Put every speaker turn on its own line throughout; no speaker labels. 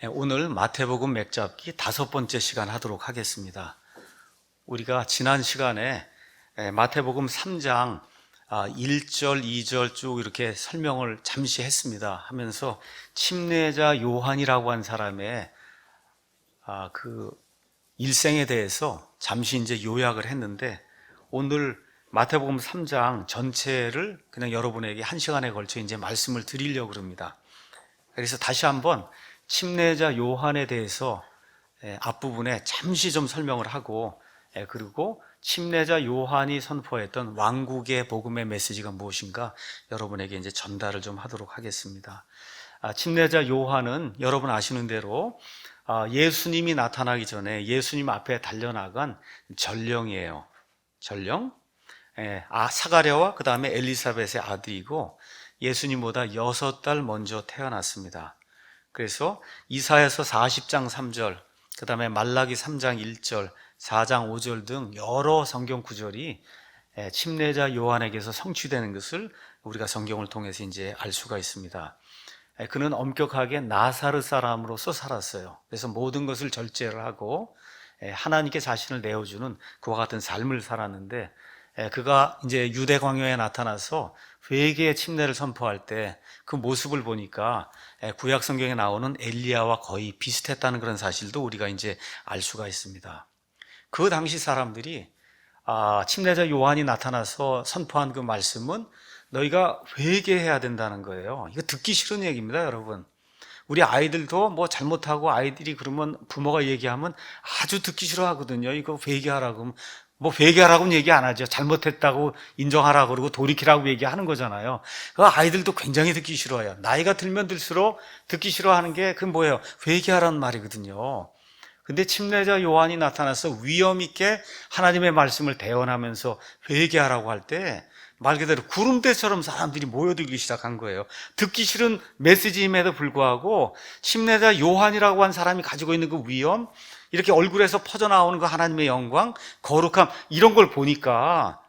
오늘 마태복음 맥잡기 5번째 시간 하도록 하겠습니다. 우리가 지난 시간에 마태복음 3장 1절, 2절 쭉 이렇게 설명을 잠시 했습니다. 하면서 침례자 요한이라고 한 사람의 그 일생에 대해서 잠시 이제 요약을 했는데, 오늘 마태복음 3장 전체를 그냥 여러분에게 1시간에 걸쳐 이제 말씀을 드리려고 합니다. 그래서 다시 한번 침례자 요한에 대해서 앞부분에 잠시 좀 설명을 하고, 그리고 침례자 요한이 선포했던 왕국의 복음의 메시지가 무엇인가 여러분에게 이제 전달을 좀 하도록 하겠습니다. 침례자 요한은 여러분 아시는 대로 예수님이 나타나기 전에 예수님 앞에 달려나간 전령이에요. 전령. 사가랴와 그 다음에 엘리사벳의 아들이고, 예수님보다 6달 먼저 태어났습니다. 그래서 이사야서 40장 3절, 그 다음에 말라기 3장 1절, 4장 5절 등 여러 성경 구절이 침례자 요한에게서 성취되는 것을 우리가 성경을 통해서 이제 알 수가 있습니다. 그는 엄격하게 나사렛 사람으로서 살았어요. 그래서 모든 것을 절제를 하고 하나님께 자신을 내어주는 그와 같은 삶을 살았는데, 그가 이제 유대 광야에 나타나서 회개의 침례를 선포할 때 그 모습을 보니까 구약 성경에 나오는 엘리야와 거의 비슷했다는 그런 사실도 우리가 이제 알 수가 있습니다. 그 당시 사람들이 침례자 요한이 나타나서 선포한 그 말씀은 너희가 회개해야 된다는 거예요. 이거 듣기 싫은 얘기입니다, 여러분. 우리 아이들도 뭐 잘못하고 아이들이 그러면 부모가 얘기하면 아주 듣기 싫어하거든요. 이거 회개하라고 하면 뭐 회개하라고는 얘기 안 하죠. 잘못했다고 인정하라고 그러고 돌이키라고 얘기하는 거잖아요. 그 아이들도 굉장히 듣기 싫어해요. 나이가 들면 들수록 듣기 싫어하는 게 그 뭐예요? 회개하라는 말이거든요. 근데 침례자 요한이 나타나서 위험 있게 하나님의 말씀을 대언하면서 회개하라고 할 때 말 그대로 구름대처럼 사람들이 모여들기 시작한 거예요. 듣기 싫은 메시지임에도 불구하고 침례자 요한이라고 한 사람이 가지고 있는 그 위험, 이렇게 얼굴에서 퍼져나오는 그 하나님의 영광, 거룩함, 이런 걸 보니까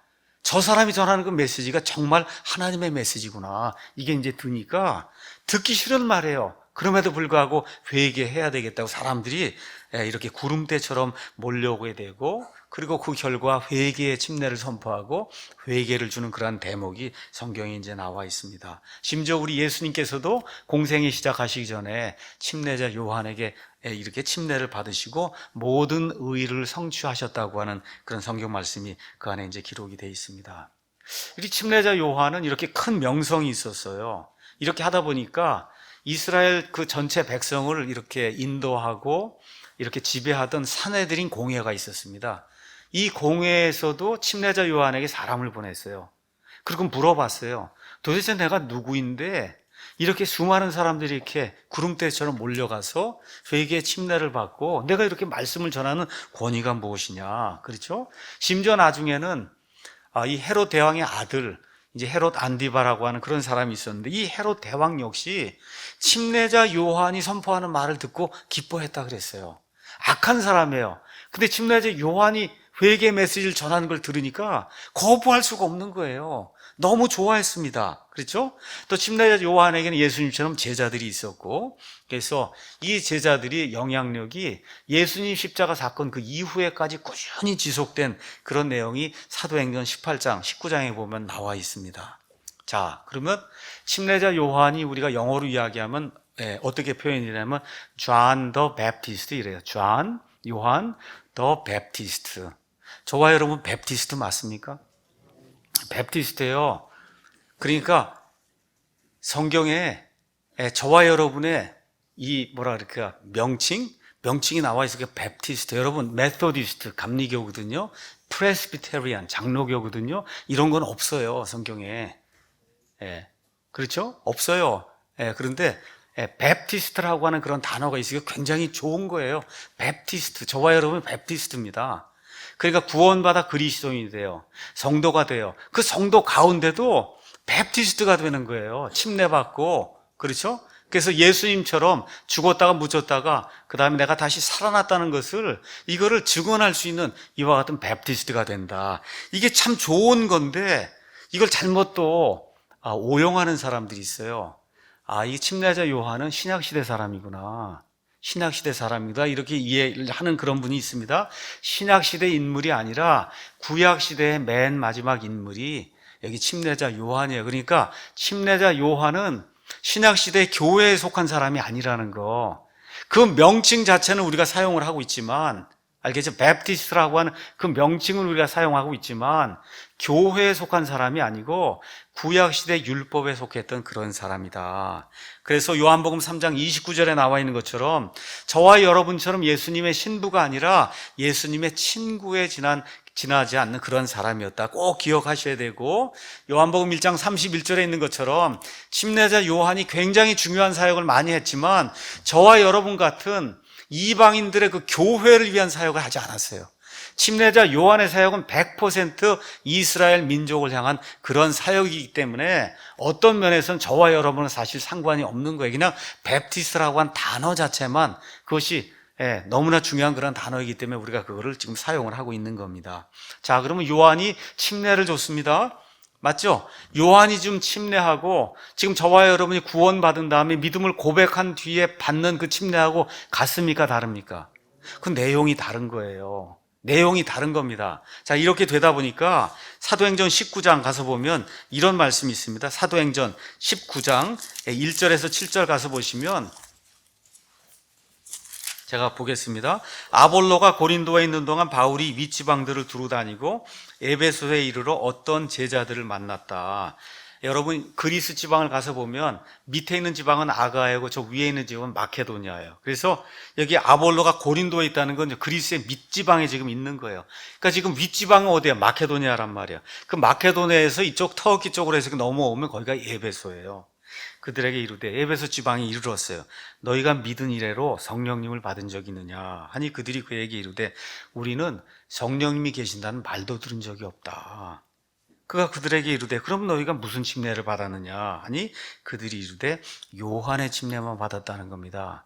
저 사람이 전하는 그 메시지가 정말 하나님의 메시지구나, 이게 이제 드니까 듣기 싫은 말이에요. 그럼에도 불구하고 회개해야 되겠다고 사람들이 이렇게 구름대처럼 몰려오게 되고, 그리고 그 결과 회개의 침례를 선포하고 회개를 주는 그러한 대목이 성경에 이제 나와 있습니다. 심지어 우리 예수님께서도 공생이 시작하시기 전에 침례자 요한에게 이렇게 침례를 받으시고 모든 의를 성취하셨다고 하는 그런 성경 말씀이 그 안에 이제 기록이 되어 있습니다. 이 침례자 요한은 이렇게 큰 명성이 있었어요. 이렇게 하다 보니까 이스라엘 그 전체 백성을 이렇게 인도하고 이렇게 지배하던 산헤드린 공회가 있었습니다. 이 공회에서도 침례자 요한에게 사람을 보냈어요. 그리고 물어봤어요. 도대체 내가 누구인데 이렇게 수많은 사람들이 이렇게 구름대처럼 몰려가서 회개의 침례를 받고 내가 이렇게 말씀을 전하는 권위가 무엇이냐, 그렇죠? 심지어 나중에는 이 헤롯 대왕의 아들, 이제 헤롯 안디바라고 하는 그런 사람이 있었는데, 이 헤롯 대왕 역시 침례자 요한이 선포하는 말을 듣고 기뻐했다 그랬어요. 악한 사람이에요. 근데 침례자 요한이 회개 메시지를 전하는 걸 들으니까 거부할 수가 없는 거예요. 너무 좋아했습니다. 그렇죠? 또 침례자 요한에게는 예수님처럼 제자들이 있었고, 그래서 이 제자들이 영향력이 예수님 십자가 사건 그 이후에까지 꾸준히 지속된 그런 내용이 사도행전 18장, 19장에 보면 나와 있습니다. 자, 그러면 침례자 요한이 우리가 영어로 이야기하면 어떻게 표현이냐면 John the Baptist 이래요. John, 요한 the Baptist. 저와 여러분 베프티스트 맞습니까? 베프티스트예요. 그러니까 성경에 저와 여러분의 이 뭐라 그럴까, 명칭이 나와 있어요. 베프티스트. 여러분 메소디스트 감리교거든요. 프레스비테리안 장로교거든요. 이런 건 없어요, 성경에. 그렇죠? 없어요. 그런데 베프티스트라고 하는 그런 단어가 있어요. 굉장히 좋은 거예요. 베프티스트. 저와 여러분 베프티스트입니다. 그러니까 구원받아 그리스도인이 돼요. 성도가 돼요. 그 성도 가운데도 베프티스트가 되는 거예요. 침례받고. 그렇죠? 그래서 예수님처럼 죽었다가 묻혔다가 그 다음에 내가 다시 살아났다는 것을, 이거를 증언할 수 있는 이와 같은 베프티스트가 된다. 이게 참 좋은 건데 이걸 잘못 또 오용하는 사람들이 있어요. 이 침례자 요한은 신약시대 사람이구나, 신약시대 사람이다 이렇게 이해를 하는 그런 분이 있습니다. 신약시대 인물이 아니라 구약시대의 맨 마지막 인물이 여기 침례자 요한이에요. 그러니까 침례자 요한은 신약시대 교회에 속한 사람이 아니라는 거. 그 명칭 자체는 우리가 사용을 하고 있지만, 알겠죠? 베프티스트라고 하는 그 명칭을 우리가 사용하고 있지만 교회에 속한 사람이 아니고 구약시대 율법에 속했던 그런 사람이다. 그래서 요한복음 3장 29절에 나와 있는 것처럼 저와 여러분처럼 예수님의 신부가 아니라 예수님의 친구에 지나지 않는 그런 사람이었다. 꼭 기억하셔야 되고, 요한복음 1장 31절에 있는 것처럼 침례자 요한이 굉장히 중요한 사역을 많이 했지만 저와 여러분 같은 이방인들의 그 교회를 위한 사역을 하지 않았어요. 침례자 요한의 사역은 100% 이스라엘 민족을 향한 그런 사역이기 때문에 어떤 면에서는 저와 여러분은 사실 상관이 없는 거예요. 그냥 베프티스트라고 한 단어 자체만 그것이 너무나 중요한 그런 단어이기 때문에 우리가 그거를 지금 사용을 하고 있는 겁니다. 자, 그러면 요한이 침례를 줬습니다. 맞죠? 요한이 좀 침례하고 지금 저와 여러분이 구원받은 다음에 믿음을 고백한 뒤에 받는 그 침례하고 같습니까? 다릅니까? 그 내용이 다른 거예요. 내용이 다른 겁니다. 자, 이렇게 되다 보니까 사도행전 19장 가서 보면 이런 말씀이 있습니다. 사도행전 19장 1절에서 7절 가서 보시면 제가 보겠습니다. 아볼로가 고린도에 있는 동안 바울이 윗지방들을 두루 다니고 에베소에 이르러 어떤 제자들을 만났다. 여러분 그리스 지방을 가서 보면 밑에 있는 지방은 아가야고 저 위에 있는 지방은 마케도니아예요. 그래서 여기 아볼로가 고린도에 있다는 건 그리스의 밑지방에 지금 있는 거예요. 그러니까 지금 윗지방은 어디야? 마케도니아란 말이에요. 그 마케도니아에서 이쪽 터키 쪽으로 해서 넘어오면 거기가 에베소예요. 그들에게 이르되 에베소 지방이 이르렀어요. 너희가 믿은 이래로 성령님을 받은 적이 있느냐 하니 그들이 그에게 이르되 우리는 성령님이 계신다는 말도 들은 적이 없다. 그가 그들에게 이르되 그럼 너희가 무슨 침례를 받았느냐 하니 그들이 이르되 요한의 침례만 받았다는 겁니다.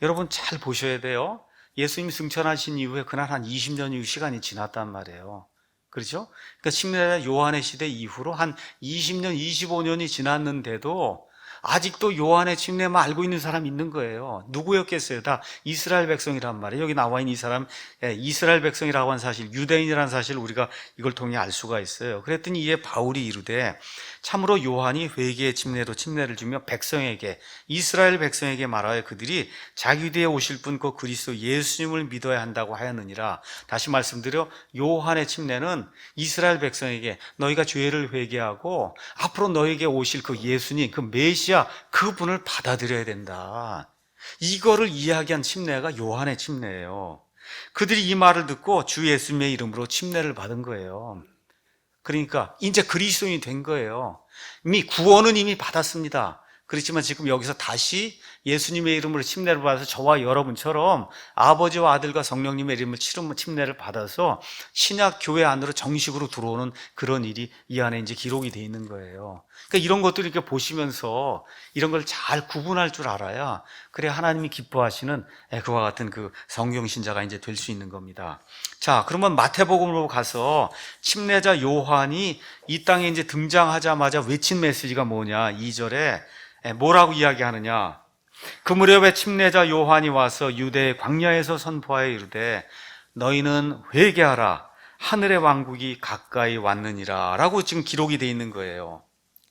여러분 잘 보셔야 돼요. 예수님이 승천하신 이후에 그날 한 20년 이후 시간이 지났단 말이에요. 그렇죠? 그러니까 침례자 요한의 시대 이후로 한 20년, 25년이 지났는데도 아직도 요한의 침례만 알고 있는 사람이 있는 거예요. 누구였겠어요? 다 이스라엘 백성이란 말이에요. 여기 나와 있는 이 사람, 이스라엘 백성이라고 하는 사실, 유대인이라는 사실을 우리가 이걸 통해 알 수가 있어요. 그랬더니 이에 바울이 이르되 참으로 요한이 회개의 침례로 침례를 주며 백성에게, 이스라엘 백성에게 말하여 그들이 자기 뒤에 오실 분 그 그리스도 예수님을 믿어야 한다고 하였느니라. 다시 말씀드려 요한의 침례는 이스라엘 백성에게 너희가 죄를 회개하고 앞으로 너에게 오실 그 예수님, 그 메시아 그분을 받아들여야 된다. 이거를 이야기한 침례가 요한의 침례예요. 그들이 이 말을 듣고 주 예수님의 이름으로 침례를 받은 거예요. 그러니까 이제 그리스도인이 된 거예요. 구원은 이미 받았습니다. 그렇지만 지금 여기서 다시 예수님의 이름으로 침례를 받아서 저와 여러분처럼 아버지와 아들과 성령님의 이름을 침례를 받아서 신약 교회 안으로 정식으로 들어오는 그런 일이 이 안에 이제 기록이 되어 있는 거예요. 그러니까 이런 것들을 이렇게 보시면서 이런 걸 잘 구분할 줄 알아야 그래 하나님이 기뻐하시는 그와 같은 그 성경 신자가 이제 될 수 있는 겁니다. 자, 그러면 마태복음으로 가서 침례자 요한이 이 땅에 이제 등장하자마자 외친 메시지가 뭐냐? 2절에 뭐라고 이야기하느냐? 그 무렵에 침례자 요한이 와서 유대의 광야에서 선포하여 이르되 너희는 회개하라 하늘의 왕국이 가까이 왔느니라 라고 지금 기록이 되어 있는 거예요.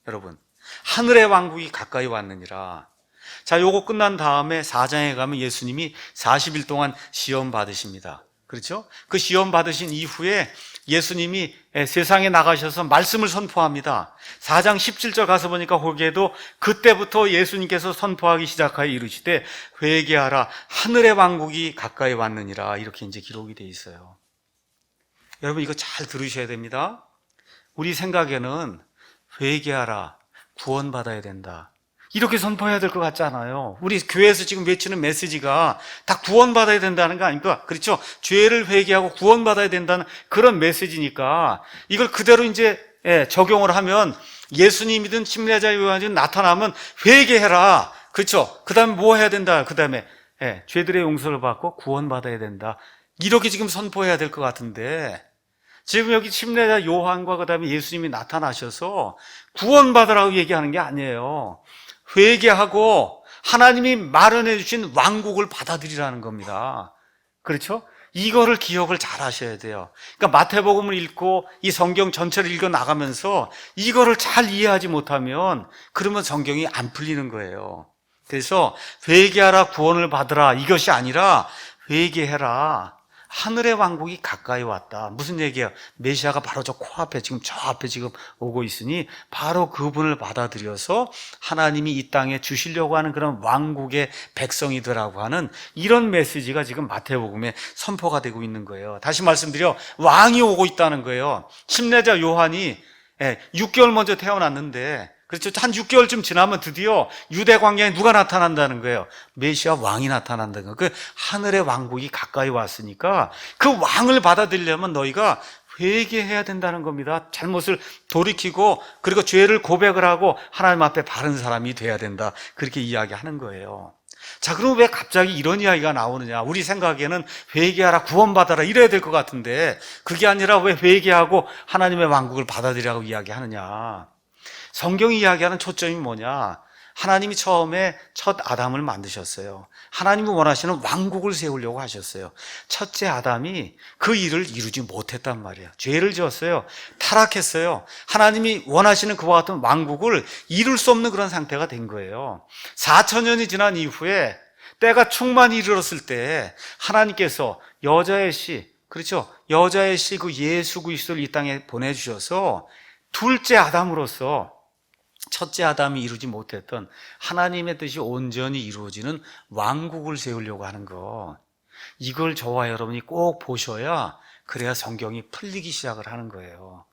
여러분, 하늘의 왕국이 가까이 왔느니라. 자, 요거 끝난 다음에 4장에 가면 예수님이 40일 동안 시험 받으십니다. 그렇죠? 그 시험 받으신 이후에 예수님이 세상에 나가셔서 말씀을 선포합니다. 4장 17절 가서 보니까 거기에도 그때부터 예수님께서 선포하기 시작하여 이르시되 회개하라 하늘의 왕국이 가까이 왔느니라 이렇게 이제 기록이 되어 있어요. 여러분 이거 잘 들으셔야 됩니다. 우리 생각에는 회개하라 구원받아야 된다 이렇게 선포해야 될 것 같지 않아요? 우리 교회에서 지금 외치는 메시지가 다 구원받아야 된다는 거 아닙니까? 그렇죠? 죄를 회개하고 구원받아야 된다는 그런 메시지니까 이걸 그대로 이제 적용을 하면 예수님이든 침례자 요한이든 나타나면 회개해라. 그렇죠? 그 다음에 뭐 해야 된다? 그 다음에 죄들의 용서를 받고 구원받아야 된다. 이렇게 지금 선포해야 될 것 같은데 지금 여기 침례자 요한과 그 다음에 예수님이 나타나셔서 구원받으라고 얘기하는 게 아니에요. 회개하고 하나님이 마련해 주신 왕국을 받아들이라는 겁니다. 그렇죠? 이거를 기억을 잘 하셔야 돼요. 그러니까 마태복음을 읽고 이 성경 전체를 읽어 나가면서 이거를 잘 이해하지 못하면 그러면 성경이 안 풀리는 거예요. 그래서 회개하라 구원을 받으라 이것이 아니라 회개해라. 하늘의 왕국이 가까이 왔다. 무슨 얘기예요? 메시아가 바로 저 코앞에 지금 저 앞에 지금 오고 있으니 바로 그분을 받아들여서 하나님이 이 땅에 주시려고 하는 그런 왕국의 백성이더라고 하는 이런 메시지가 지금 마태복음에 선포가 되고 있는 거예요. 다시 말씀드려 왕이 오고 있다는 거예요. 침례자 요한이 6개월 먼저 태어났는데 그렇죠. 한 6개월쯤 지나면 드디어 유대 광야에 누가 나타난다는 거예요? 메시아 왕이 나타난다는 거예요. 그 하늘의 왕국이 가까이 왔으니까 그 왕을 받아들이려면 너희가 회개해야 된다는 겁니다. 잘못을 돌이키고 그리고 죄를 고백을 하고 하나님 앞에 바른 사람이 돼야 된다. 그렇게 이야기하는 거예요. 자, 그럼 왜 갑자기 이런 이야기가 나오느냐? 우리 생각에는 회개하라, 구원받아라 이래야 될 것 같은데 그게 아니라 왜 회개하고 하나님의 왕국을 받아들이라고 이야기하느냐? 성경이 이야기하는 초점이 뭐냐? 하나님이 처음에 첫 아담을 만드셨어요. 하나님이 원하시는 왕국을 세우려고 하셨어요. 첫째 아담이 그 일을 이루지 못했단 말이에요. 죄를 지었어요. 타락했어요. 하나님이 원하시는 그와 같은 왕국을 이룰 수 없는 그런 상태가 된 거예요. 4천년이 지난 이후에 때가 충만히 이르렀을 때 하나님께서 여자의 씨, 그렇죠? 여자의 씨 그 예수 그리스도를 이 땅에 보내주셔서 둘째 아담으로서 첫째 아담이 이루지 못했던 하나님의 뜻이 온전히 이루어지는 왕국을 세우려고 하는 거, 이걸 저와 여러분이 꼭 보셔야 그래야 성경이 풀리기 시작을 하는 거예요.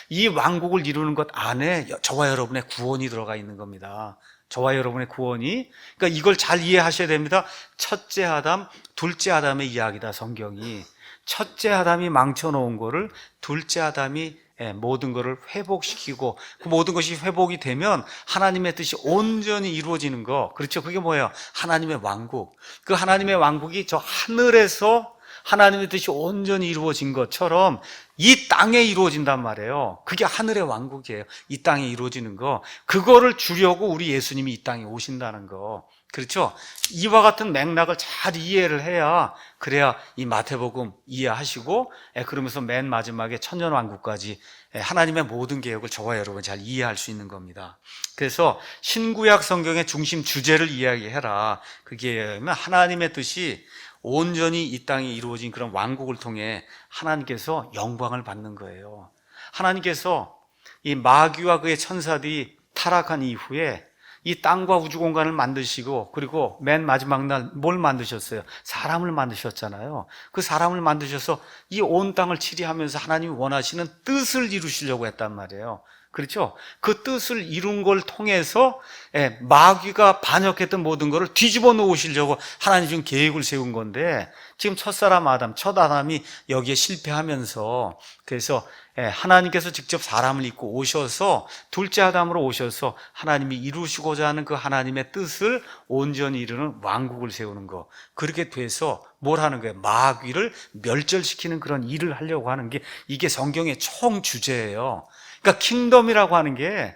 이 왕국을 이루는 것 안에 저와 여러분의 구원이 들어가 있는 겁니다. 저와 여러분의 구원이, 그러니까 이걸 잘 이해하셔야 됩니다. 첫째 아담, 둘째 아담의 이야기다. 성경이 첫째 아담이 망쳐놓은 거를 둘째 아담이 모든 것을 회복시키고 그 모든 것이 회복이 되면 하나님의 뜻이 온전히 이루어지는 거, 그렇죠? 그게 뭐예요? 하나님의 왕국. 그 하나님의 왕국이 저 하늘에서 하나님의 뜻이 온전히 이루어진 것처럼 이 땅에 이루어진단 말이에요. 그게 하늘의 왕국이에요. 이 땅에 이루어지는 거, 그거를 주려고 우리 예수님이 이 땅에 오신다는 거, 그렇죠? 이와 같은 맥락을 잘 이해를 해야, 그래야 이 마태복음 이해하시고 그러면서 맨 마지막에 천년왕국까지 하나님의 모든 계획을 저와 여러분 잘 이해할 수 있는 겁니다. 그래서 신구약 성경의 중심 주제를 이야기해라. 그게 하나님의 뜻이 온전히 이 땅에 이루어진 그런 왕국을 통해 하나님께서 영광을 받는 거예요. 하나님께서 이 마귀와 그의 천사들이 타락한 이후에 이 땅과 우주 공간을 만드시고, 그리고 맨 마지막 날 뭘 만드셨어요? 사람을 만드셨잖아요. 그 사람을 만드셔서 이 온 땅을 치리하면서 하나님이 원하시는 뜻을 이루시려고 했단 말이에요. 그렇죠? 그 뜻을 이룬 걸 통해서 마귀가 반역했던 모든 것을 뒤집어 놓으시려고 하나님 지금 계획을 세운 건데, 지금 첫사람 아담, 첫 아담이 여기에 실패하면서, 그래서 하나님께서 직접 사람을 입고 오셔서 둘째 아담으로 오셔서 하나님이 이루시고자 하는 그 하나님의 뜻을 온전히 이루는 왕국을 세우는 거, 그렇게 돼서 뭘 하는 거예요? 마귀를 멸절시키는 그런 일을 하려고 하는 게, 이게 성경의 총 주제예요. 그러니까 킹덤이라고 하는 게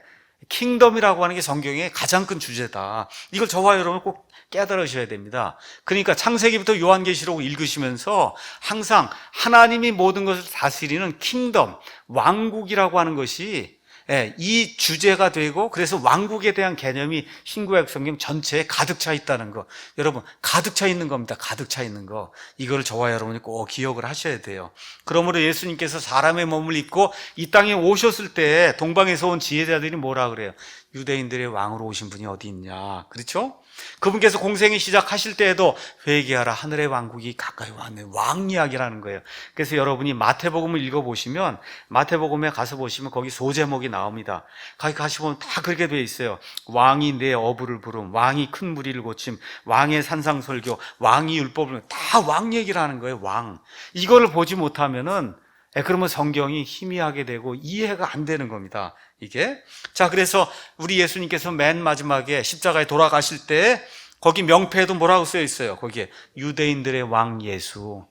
성경의 가장 큰 주제다. 이걸 저와 여러분 꼭 깨달으셔야 됩니다. 그러니까 창세기부터 요한계시록 읽으시면서 항상 하나님이 모든 것을 다스리는 킹덤, 왕국이라고 하는 것이 이 주제가 되고, 그래서 왕국에 대한 개념이 신구약 성경 전체에 가득 차 있다는 거, 여러분 가득 차 있는 겁니다. 가득 차 있는 거, 이거를 저와 여러분이 꼭 기억을 하셔야 돼요. 그러므로 예수님께서 사람의 몸을 입고 이 땅에 오셨을 때 동방에서 온 지혜자들이 뭐라 그래요? 유대인들의 왕으로 오신 분이 어디 있냐, 그렇죠? 그분께서 공생이 시작하실 때에도 회개하라, 하늘의 왕국이 가까이 왔네, 왕 이야기라는 거예요. 그래서 여러분이 마태복음을 읽어보시면, 마태복음에 가서 보시면 거기 소제목이 나옵니다. 거기 가시보면 다 그렇게 되어 있어요. 왕이 내 어부를 부름, 왕이 큰 무리를 고침, 왕의 산상설교, 왕이 율법을, 다 왕 얘기를 하는 거예요. 왕. 이거를 보지 못하면은 그러면 성경이 희미하게 되고 이해가 안 되는 겁니다, 이게. 자, 그래서 우리 예수님께서 맨 마지막에 십자가에 돌아가실 때 거기 명패에도 뭐라고 쓰여 있어요? 거기에 유대인들의 왕 예수.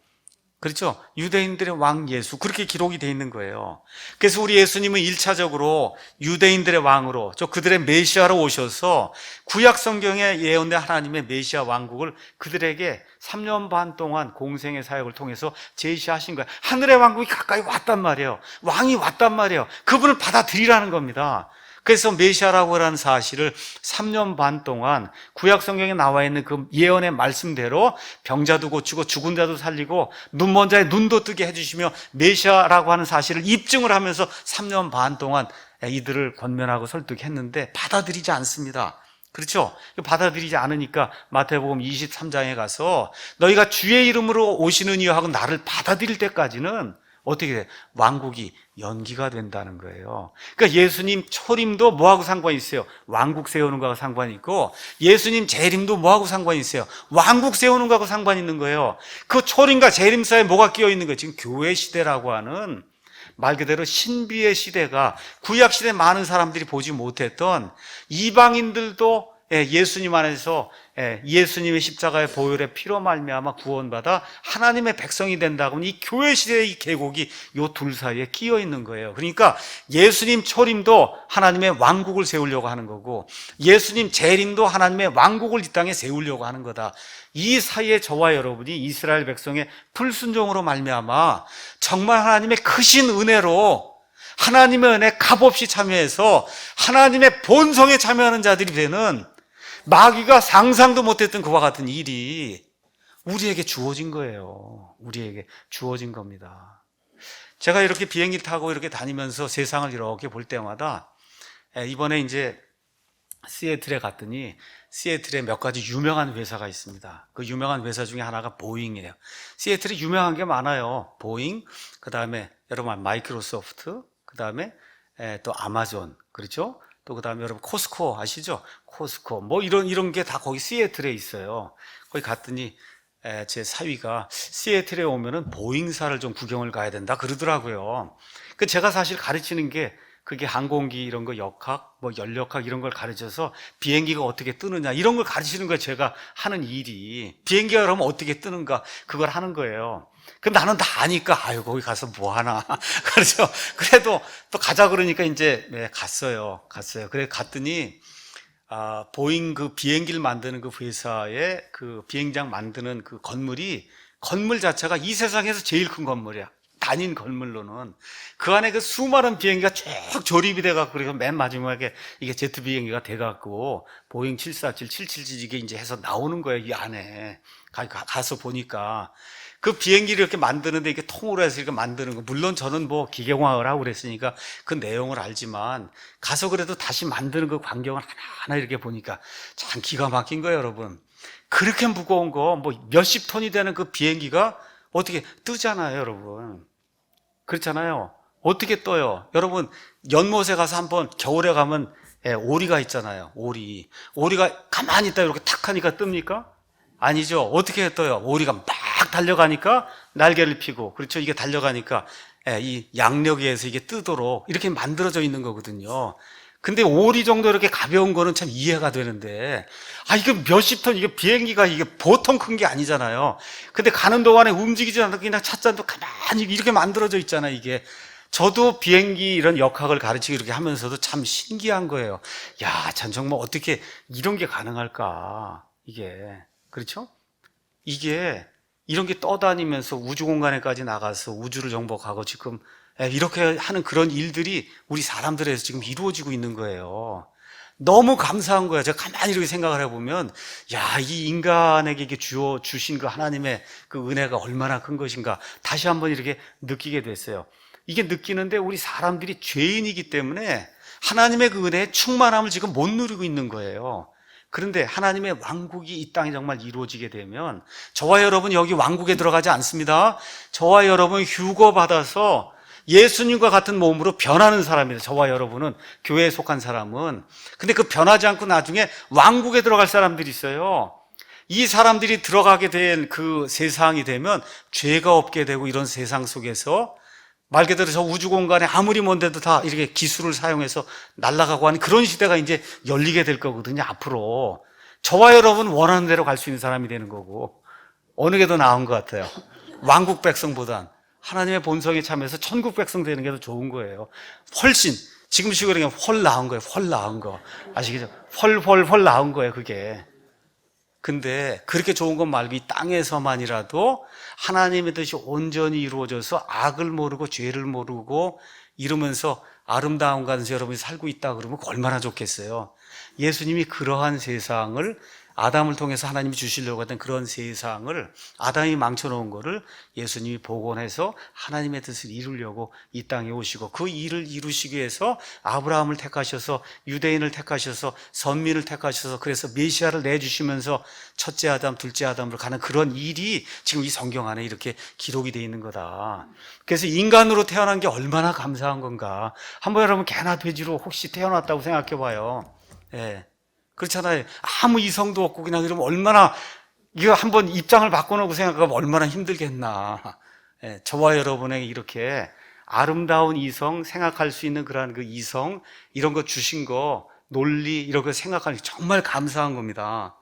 그렇죠? 유대인들의 왕 예수, 그렇게 기록이 되어 있는 거예요. 그래서 우리 예수님은 1차적으로 유대인들의 왕으로, 그들의 메시아로 오셔서 구약 성경에 예언된 하나님의 메시아 왕국을 그들에게 3년 반 동안 공생의 사역을 통해서 제시하신 거예요. 하늘의 왕국이 가까이 왔단 말이에요. 왕이 왔단 말이에요. 그분을 받아들이라는 겁니다. 그래서 메시아라고 하는 사실을 3년 반 동안 구약 성경에 나와 있는 그 예언의 말씀대로 병자도 고치고 죽은 자도 살리고 눈먼 자의 눈도 뜨게 해주시며 메시아라고 하는 사실을 입증을 하면서 3년 반 동안 이들을 권면하고 설득했는데 받아들이지 않습니다. 그렇죠? 받아들이지 않으니까 마태복음 23장에 가서 너희가 주의 이름으로 오시는 이여 하고 나를 받아들일 때까지는 어떻게 돼? 왕국이 연기가 된다는 거예요. 그러니까 예수님 초림도 뭐하고 상관이 있어요? 왕국 세우는 거하고 상관이 있고, 예수님 재림도 뭐하고 상관이 있어요? 왕국 세우는 거하고 상관이 있는 거예요. 그 초림과 재림 사이에 뭐가 끼어 있는 거예요? 지금 교회 시대라고 하는 말 그대로 신비의 시대가, 구약 시대 많은 사람들이 보지 못했던, 이방인들도 예수님 안에서 예수님의 십자가의 보혈의 피로 말미암아 구원받아 하나님의 백성이 된다고 하면 이 교회 시대의 이 계곡이 요 둘 사이에 끼어 있는 거예요. 그러니까 예수님 초림도 하나님의 왕국을 세우려고 하는 거고, 예수님 재림도 하나님의 왕국을 이 땅에 세우려고 하는 거다. 이 사이에 저와 여러분이 이스라엘 백성의 불순종으로 말미암아 정말 하나님의 크신 은혜로 하나님의 은혜 값없이 참여해서 하나님의 본성에 참여하는 자들이 되는, 마귀가 상상도 못했던 그와 같은 일이 우리에게 주어진 거예요. 우리에게 주어진 겁니다. 제가 이렇게 비행기 타고 이렇게 다니면서 세상을 이렇게 볼 때마다, 이번에 이제 시애틀에 갔더니 시애틀에 몇 가지 유명한 회사가 있습니다. 그 유명한 회사 중에 하나가 보잉이에요. 시애틀에 유명한 게 많아요. 보잉, 그 다음에 여러분 마이크로소프트, 그 다음에 또 아마존, 그렇죠? 또 그 다음에 여러분 코스코 아시죠? 코스코 뭐 이런 게 다 거기 시애틀에 있어요. 거기 갔더니 제 사위가 시애틀에 오면은 보잉사를 좀 구경을 가야 된다 그러더라고요. 그 제가 사실 가르치는 게 그게 항공기 이런 거 역학, 뭐 연력학 이런 걸 가르쳐서 비행기가 어떻게 뜨느냐 이런 걸 가르치는 거예요. 제가 하는 일이 비행기가 그러면 어떻게 뜨는가 그걸 하는 거예요. 그럼 나는 다 아니까 아유 거기 가서 뭐 하나 그래서 그래도 또 가자 그러니까 이제 갔어요. 그래 갔더니 보잉 그 비행기를 만드는 그 회사의 그 비행장 만드는 그 건물 자체가 이 세상에서 제일 큰 건물이야. 단인 건물로는 그 안에 그 수많은 비행기가 쭉 조립이 돼갖고 그래서 맨 마지막에 이게 제트 비행기가 돼갖고 보잉 747, 777 이게 이제 해서 나오는 거예요. 이 안에 가서 보니까 그 비행기를 이렇게 만드는데 이게 통으로 해서 이렇게 만드는 거, 물론 저는 뭐 기계공학을 하고 그랬으니까 그 내용을 알지만 가서 그래도 다시 만드는 그 광경을 하나하나 이렇게 보니까 참 기가 막힌 거예요, 여러분. 그렇게 무거운 거 뭐 몇십 톤이 되는 그 비행기가 어떻게 뜨잖아요, 여러분. 그렇잖아요. 어떻게 떠요? 여러분 연못에 가서 한번 겨울에 가면 오리가 있잖아요. 오리가 가만히 있다 이렇게 탁 하니까 뜹니까? 아니죠. 어떻게 떠요? 오리가 막 달려가니까 날개를 펴고, 그렇죠? 이게 달려가니까 이 양력에 의해서 이게 뜨도록 이렇게 만들어져 있는 거거든요. 근데 오리 정도 이렇게 가벼운 거는 참 이해가 되는데, 이거 몇십 톤, 이게 비행기가 이게 보통 큰 게 아니잖아요. 근데 가는 동안에 움직이지 않고 그냥 찻잔도 가만히 이렇게 만들어져 있잖아요, 이게. 저도 비행기 이런 역학을 가르치고 이렇게 하면서도 참 신기한 거예요. 야, 참 정말 어떻게 이런 게 가능할까, 이게. 그렇죠? 이게 이런 게 떠다니면서 우주 공간에까지 나가서 우주를 정복하고 지금 이렇게 하는 그런 일들이 우리 사람들에서 지금 이루어지고 있는 거예요. 너무 감사한 거예요. 제가 가만히 이렇게 생각을 해보면, 야, 이 인간에게 이게 주신 그 하나님의 그 은혜가 얼마나 큰 것인가 다시 한번 이렇게 느끼게 됐어요. 이게 느끼는데 우리 사람들이 죄인이기 때문에 하나님의 그 은혜의 충만함을 지금 못 누리고 있는 거예요. 그런데 하나님의 왕국이 이 땅에 정말 이루어지게 되면, 저와 여러분 여기 왕국에 들어가지 않습니다. 저와 여러분 휴거받아서 예수님과 같은 몸으로 변하는 사람입니다. 저와 여러분은, 교회에 속한 사람은. 근데 그 변하지 않고 나중에 왕국에 들어갈 사람들이 있어요. 이 사람들이 들어가게 된 그 세상이 되면 죄가 없게 되고, 이런 세상 속에서 말 그대로 저 우주 공간에 아무리 먼데도 다 이렇게 기술을 사용해서 날아가고 하는 그런 시대가 이제 열리게 될 거거든요, 앞으로. 저와 여러분 원하는 대로 갈 수 있는 사람이 되는 거고, 어느 게 더 나은 것 같아요? 왕국 백성보단 하나님의 본성에 참여해서 천국 백성 되는 게 더 좋은 거예요. 훨씬 지금 식으로 그냥 훨 나은 거예요. 훨 나은 거. 아시겠죠? 훨 나은 거예요, 그게. 근데 그렇게 좋은 것 말고 이 땅에서만이라도 하나님의 뜻이 온전히 이루어져서 악을 모르고 죄를 모르고 이러면서 아름다운 곳에서 여러분이 살고 있다 그러면 얼마나 좋겠어요. 예수님이 그러한 세상을 아담을 통해서 하나님이 주시려고 했던 그런 세상을 아담이 망쳐놓은 거를 예수님이 복원해서 하나님의 뜻을 이루려고 이 땅에 오시고 그 일을 이루시기 위해서 아브라함을 택하셔서 유대인을 택하셔서 선민을 택하셔서 그래서 메시아를 내주시면서 첫째 아담, 둘째 아담으로 가는 그런 일이 지금 이 성경 안에 이렇게 기록이 되어 있는 거다. 그래서 인간으로 태어난 게 얼마나 감사한 건가. 한번 여러분 개나 돼지로 혹시 태어났다고 생각해 봐요. 예. 그렇잖아요. 아무 이성도 없고 그냥 이러면 얼마나 이거 한번 입장을 바꿔놓고 생각하면 얼마나 힘들겠나. 예, 저와 여러분에게 이렇게 아름다운 이성 생각할 수 있는 그러한 그 이성 이런 거 주신 거 논리 이런 거 생각하는 게 정말 감사한 겁니다.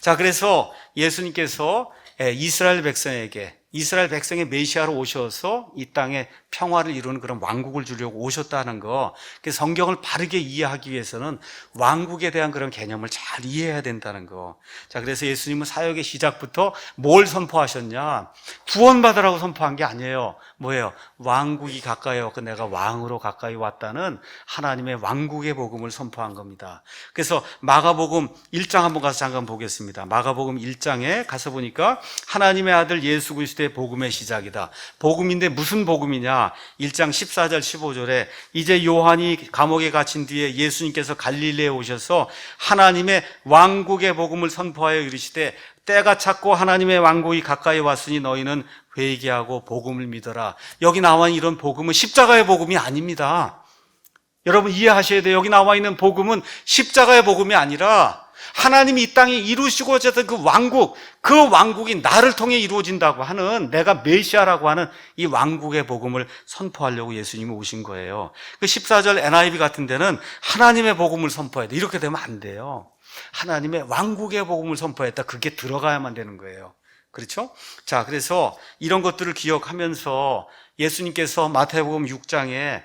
자, 그래서 예수님께서 이스라엘 백성의 메시아로 오셔서 이 땅에 평화를 이루는 그런 왕국을 주려고 오셨다는 거. 그래서 성경을 바르게 이해하기 위해서는 왕국에 대한 그런 개념을 잘 이해해야 된다는 거. 자, 그래서 예수님은 사역의 시작부터 뭘 선포하셨냐? 구원받으라고 선포한 게 아니에요. 뭐예요? 왕국이 가까이 왔고 내가 왕으로 가까이 왔다는 하나님의 왕국의 복음을 선포한 겁니다. 그래서 마가복음 1장 한번 가서 잠깐 보겠습니다. 마가복음 1장에 가서 보니까 하나님의 아들 예수 그리스도의 복음의 시작이다. 복음인데 무슨 복음이냐? 1장 14절 15절에 이제 요한이 감옥에 갇힌 뒤에 예수님께서 갈릴리에 오셔서 하나님의 왕국의 복음을 선포하여 이르시되 때가 찼고 하나님의 왕국이 가까이 왔으니 너희는 회개하고 복음을 믿어라. 여기 나와 있는 이런 복음은 십자가의 복음이 아닙니다. 여러분 이해하셔야 돼요. 여기 나와 있는 복음은 십자가의 복음이 아니라 하나님이 이 땅에 이루시고자 했던 그 왕국이 나를 통해 이루어진다고 하는 내가 메시아라고 하는 이 왕국의 복음을 선포하려고 예수님이 오신 거예요. 그 14절 NIV 같은 데는 하나님의 복음을 선포해야 돼. 이렇게 되면 안 돼요. 하나님의 왕국의 복음을 선포했다. 그게 들어가야만 되는 거예요. 그렇죠? 자, 그래서 이런 것들을 기억하면서 예수님께서 마태복음 6장에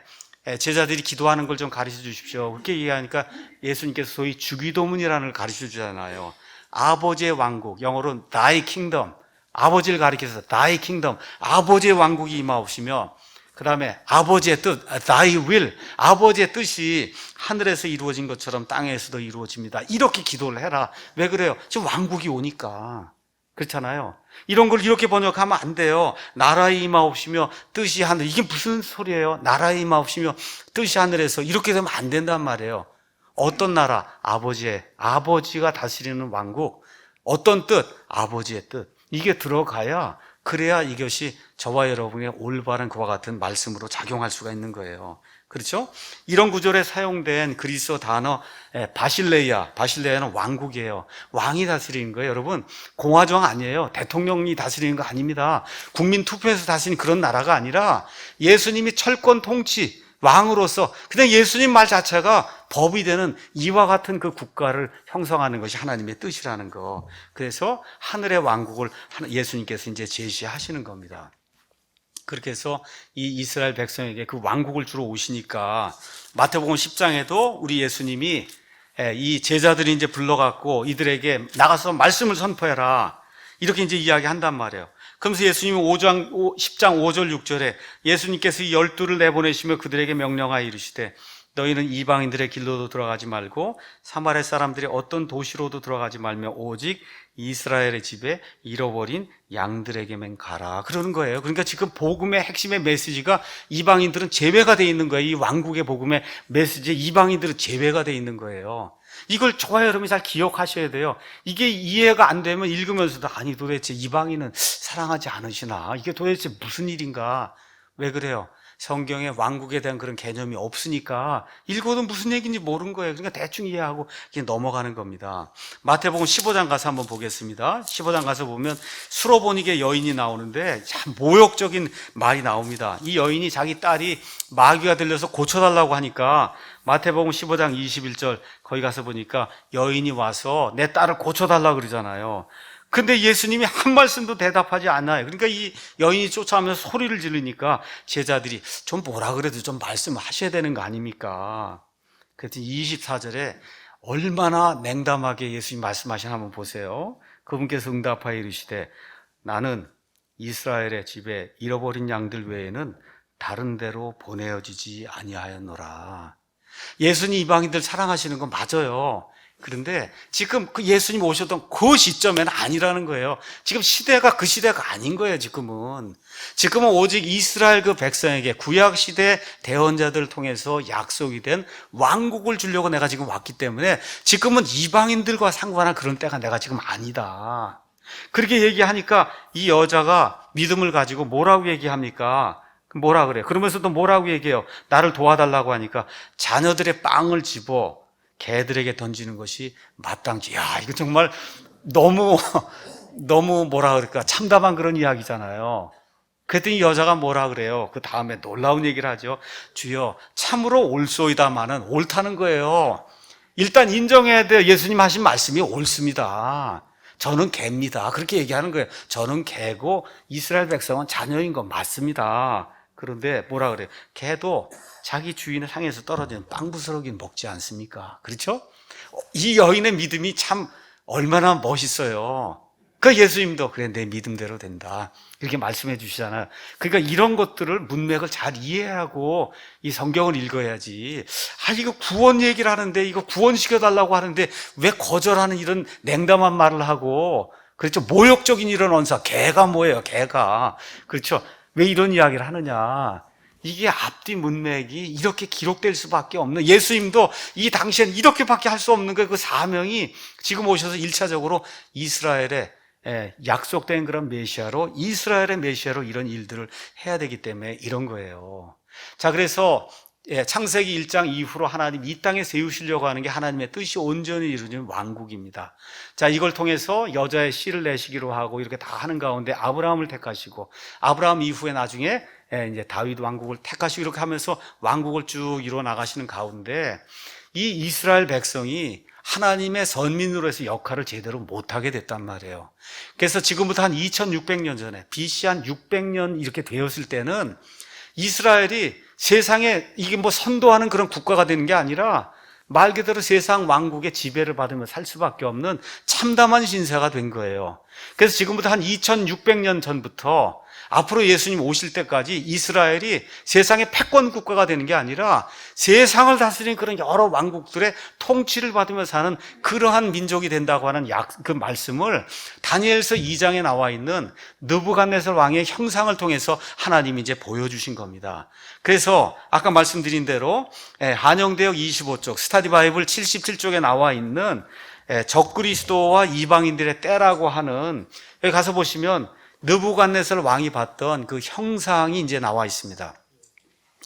제자들이 기도하는 걸 좀 가르쳐 주십시오. 그렇게 얘기하니까 예수님께서 소위 주기도문이라는 걸 가르쳐 주잖아요. 아버지의 왕국, 영어로는 Thy Kingdom, 아버지를 가리켜서 Thy Kingdom, 아버지의 왕국이 임하옵시며 그 다음에 아버지의 뜻, Thy Will, 아버지의 뜻이 하늘에서 이루어진 것처럼 땅에서도 이루어집니다. 이렇게 기도를 해라. 왜 그래요? 지금 왕국이 오니까. 그렇잖아요. 이런 걸 이렇게 번역하면 안 돼요. 나라에 임하옵시며 뜻이 하늘. 이게 무슨 소리예요? 나라에 임하옵시며 뜻이 하늘에서. 이렇게 되면 안 된단 말이에요. 어떤 나라? 아버지가 다스리는 왕국. 어떤 뜻? 아버지의 뜻. 이게 들어가야 그래야 이것이 저와 여러분의 올바른 그와 같은 말씀으로 작용할 수가 있는 거예요. 그렇죠? 이런 구절에 사용된 그리스어 단어 바실레야는 왕국이에요. 왕이 다스리는 거예요. 여러분 공화정 아니에요. 대통령이 다스리는 거 아닙니다. 국민 투표에서 다스리는 그런 나라가 아니라 예수님이 철권 통치 왕으로서 그냥 예수님 말 자체가 법이 되는 이와 같은 그 국가를 형성하는 것이 하나님의 뜻이라는 거. 그래서 하늘의 왕국을 예수님께서 이제 제시하시는 겁니다. 그렇게 해서 이 이스라엘 백성에게 그 왕국을 주러 오시니까 마태복음 10장에도 우리 예수님이 이 제자들이 이제 불러갖고 이들에게 나가서 말씀을 선포해라. 이렇게 이제 이야기한단 말이에요. 그러면서 예수님은 10장 5절 6절에 예수님께서 이 12를 내보내시며 그들에게 명령하여 이르시되 너희는 이방인들의 길로도 들어가지 말고 사마리아 사람들이 어떤 도시로도 들어가지 말며 오직 이스라엘의 집에 잃어버린 양들에게만 가라. 그러는 거예요. 그러니까 지금 복음의 핵심의 메시지가 이방인들은 제외가 돼 있는 거예요. 이 왕국의 복음의 메시지에 이방인들은 제외가 돼 있는 거예요. 이걸 저와 여러분이 잘 기억하셔야 돼요. 이게 이해가 안 되면 읽으면서도 아니 도대체 이방인은 사랑하지 않으시나? 이게 도대체 무슨 일인가? 왜 그래요? 성경에 왕국에 대한 그런 개념이 없으니까 읽어도 무슨 얘기인지 모르는 거예요. 그러니까 대충 이해하고 그냥 넘어가는 겁니다. 마태복음 15장 가서 한번 보겠습니다. 15장 가서 보면 수로보니게 여인이 나오는데 참 모욕적인 말이 나옵니다. 이 여인이 자기 딸이 마귀가 들려서 고쳐달라고 하니까 마태복음 15장 21절 거기 가서 보니까 여인이 와서 내 딸을 고쳐달라고 그러잖아요. 근데 예수님이 한 말씀도 대답하지 않아요. 그러니까 이 여인이 쫓아오면서 소리를 지르니까 제자들이 좀 뭐라 그래도 좀 말씀을 하셔야 되는 거 아닙니까? 그랬더니 24절에 얼마나 냉담하게 예수님 말씀하시나 한번 보세요. 그분께서 응답하여 이르시되 나는 이스라엘의 집에 잃어버린 양들 외에는 다른 데로 보내어지지 아니하였노라. 예수님 이방인들 사랑하시는 건 맞아요. 그런데 지금 그 예수님 오셨던 그 시점에는 아니라는 거예요. 지금 시대가 그 시대가 아닌 거예요, 지금은. 지금은 오직 이스라엘 그 백성에게 구약 시대 대언자들을 통해서 약속이 된 왕국을 주려고 내가 지금 왔기 때문에 지금은 이방인들과 상관한 그런 때가 내가 지금 아니다. 그렇게 얘기하니까 이 여자가 믿음을 가지고 뭐라고 얘기합니까? 뭐라 그래요? 그러면서 또 뭐라고 얘기해요? 나를 도와달라고 하니까 자녀들의 빵을 집어 개들에게 던지는 것이 마땅지. 야, 이거 정말 너무 뭐라 그럴까? 참담한 그런 이야기잖아요. 그랬더니 여자가 뭐라 그래요? 그 다음에 놀라운 얘기를 하죠. 주여, 참으로 옳소이다마는 옳다는 거예요. 일단 인정해야 돼요. 예수님 하신 말씀이 옳습니다. 저는 개입니다. 그렇게 얘기하는 거예요. 저는 개고 이스라엘 백성은 자녀인 건 맞습니다. 그런데 뭐라 그래요? 개도 자기 주인을 향해서 떨어지는 빵부스러기는 먹지 않습니까? 그렇죠? 이 여인의 믿음이 참 얼마나 멋있어요. 그 예수님도 그래 내 믿음대로 된다 이렇게 말씀해 주시잖아요. 그러니까 이런 것들을 문맥을 잘 이해하고 이 성경을 읽어야지. 이거 구원 얘기를 하는데 이거 구원시켜달라고 하는데 왜 거절하는 이런 냉담한 말을 하고, 그렇죠? 모욕적인 이런 언사. 개가 뭐예요? 개가. 그렇죠? 왜 이런 이야기를 하느냐? 이게 앞뒤 문맥이 이렇게 기록될 수밖에 없는, 예수님도 이 당시엔 이렇게밖에 할 수 없는 그 사명이 지금 오셔서 1차적으로 이스라엘의 약속된 그런 메시아로, 이스라엘의 메시아로 이런 일들을 해야 되기 때문에 이런 거예요. 자, 그래서 창세기 1장 이후로 하나님 이 땅에 세우시려고 하는 게 하나님의 뜻이 온전히 이루어진 왕국입니다. 자, 이걸 통해서 여자의 씨를 내시기로 하고 이렇게 다 하는 가운데 아브라함을 택하시고, 아브라함 이후에 나중에 이제 다윗 왕국을 택하시고 이렇게 하면서 왕국을 쭉 이루어 나가시는 가운데 이 이스라엘 백성이 하나님의 선민으로서 역할을 제대로 못하게 됐단 말이에요. 그래서 지금부터 한 2600년 전에, BC 한 600년 이렇게 되었을 때는 이스라엘이 세상에 이게 뭐 선도하는 그런 국가가 되는 게 아니라 말 그대로 세상 왕국의 지배를 받으며 살 수밖에 없는 참담한 신세가 된 거예요. 그래서 지금부터 한 2600년 전부터 앞으로 예수님 오실 때까지 이스라엘이 세상의 패권 국가가 되는 게 아니라 세상을 다스리는 그런 여러 왕국들의 통치를 받으며 사는 그러한 민족이 된다고 하는 그 말씀을 다니엘서 2장에 나와 있는 느부갓네살 왕의 형상을 통해서 하나님이 이제 보여주신 겁니다. 그래서 아까 말씀드린 대로 한영대역 25쪽, 스타디 바이블 77쪽에 나와 있는 적그리스도와 이방인들의 때라고 하는, 여기 가서 보시면 느부갓네살 왕이 봤던 그 형상이 이제 나와 있습니다.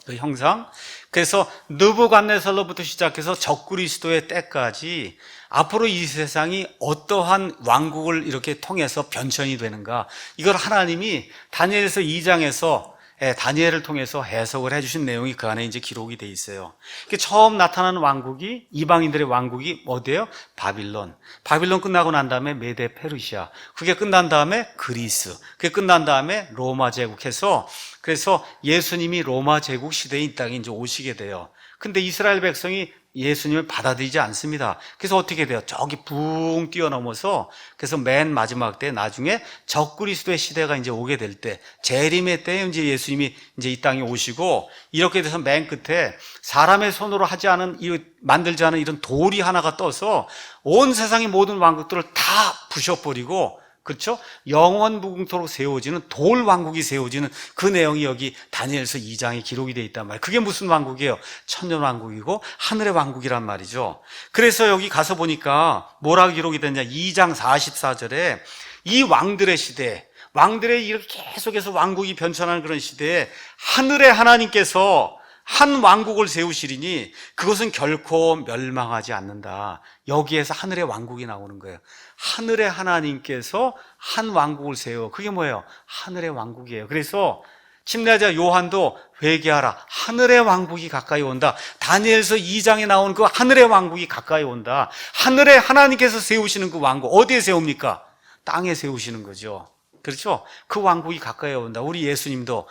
그 형상. 그래서 느부갓네살로부터 시작해서 적그리스도의 때까지 앞으로 이 세상이 어떠한 왕국을 이렇게 통해서 변천이 되는가, 이걸 하나님이 다니엘서 2장에서 다니엘을 통해서 해석을 해주신 내용이 그 안에 이제 기록이 돼 있어요. 처음 나타나는 왕국이, 이방인들의 왕국이 어디예요? 바빌론. 바빌론 끝나고 난 다음에 메데 페르시아. 그게 끝난 다음에 그리스. 그게 끝난 다음에 로마 제국해서, 그래서 예수님이 로마 제국 시대에 이 땅에 이제 오시게 돼요. 근데 이스라엘 백성이 예수님을 받아들이지 않습니다. 그래서 어떻게 돼요? 저기 붕 뛰어넘어서, 그래서 맨 마지막 때 나중에 적그리스도의 시대가 이제 오게 될 때, 재림의 때에 이제 예수님이 이제 이 땅에 오시고, 이렇게 돼서 맨 끝에 사람의 손으로 하지 않은, 만들지 않은 이런 돌이 하나가 떠서 온 세상의 모든 왕국들을 다 부셔버리고, 그렇죠? 영원 무궁토록 세워지는 돌 왕국이 세워지는 그 내용이 여기 다니엘서 2장에 기록이 되어 있단 말이에요. 그게 무슨 왕국이에요? 천년 왕국이고 하늘의 왕국이란 말이죠. 그래서 여기 가서 보니까 뭐라고 기록이 됐냐? 2장 44절에 이 왕들의 시대, 왕들의 이렇게 계속해서 왕국이 변천하는 그런 시대에 하늘의 하나님께서 한 왕국을 세우시리니 그것은 결코 멸망하지 않는다. 여기에서 하늘의 왕국이 나오는 거예요. 하늘의 하나님께서 한 왕국을 세워. 그게 뭐예요? 하늘의 왕국이에요. 그래서 침례자 요한도 회개하라. 하늘의 왕국이 가까이 온다. 다니엘서 2장에 나오는 그 하늘의 왕국이 가까이 온다. 하늘의 하나님께서 세우시는 그 왕국. 어디에 세웁니까? 땅에 세우시는 거죠. 그렇죠? 그 왕국이 가까이 온다. 우리 예수님도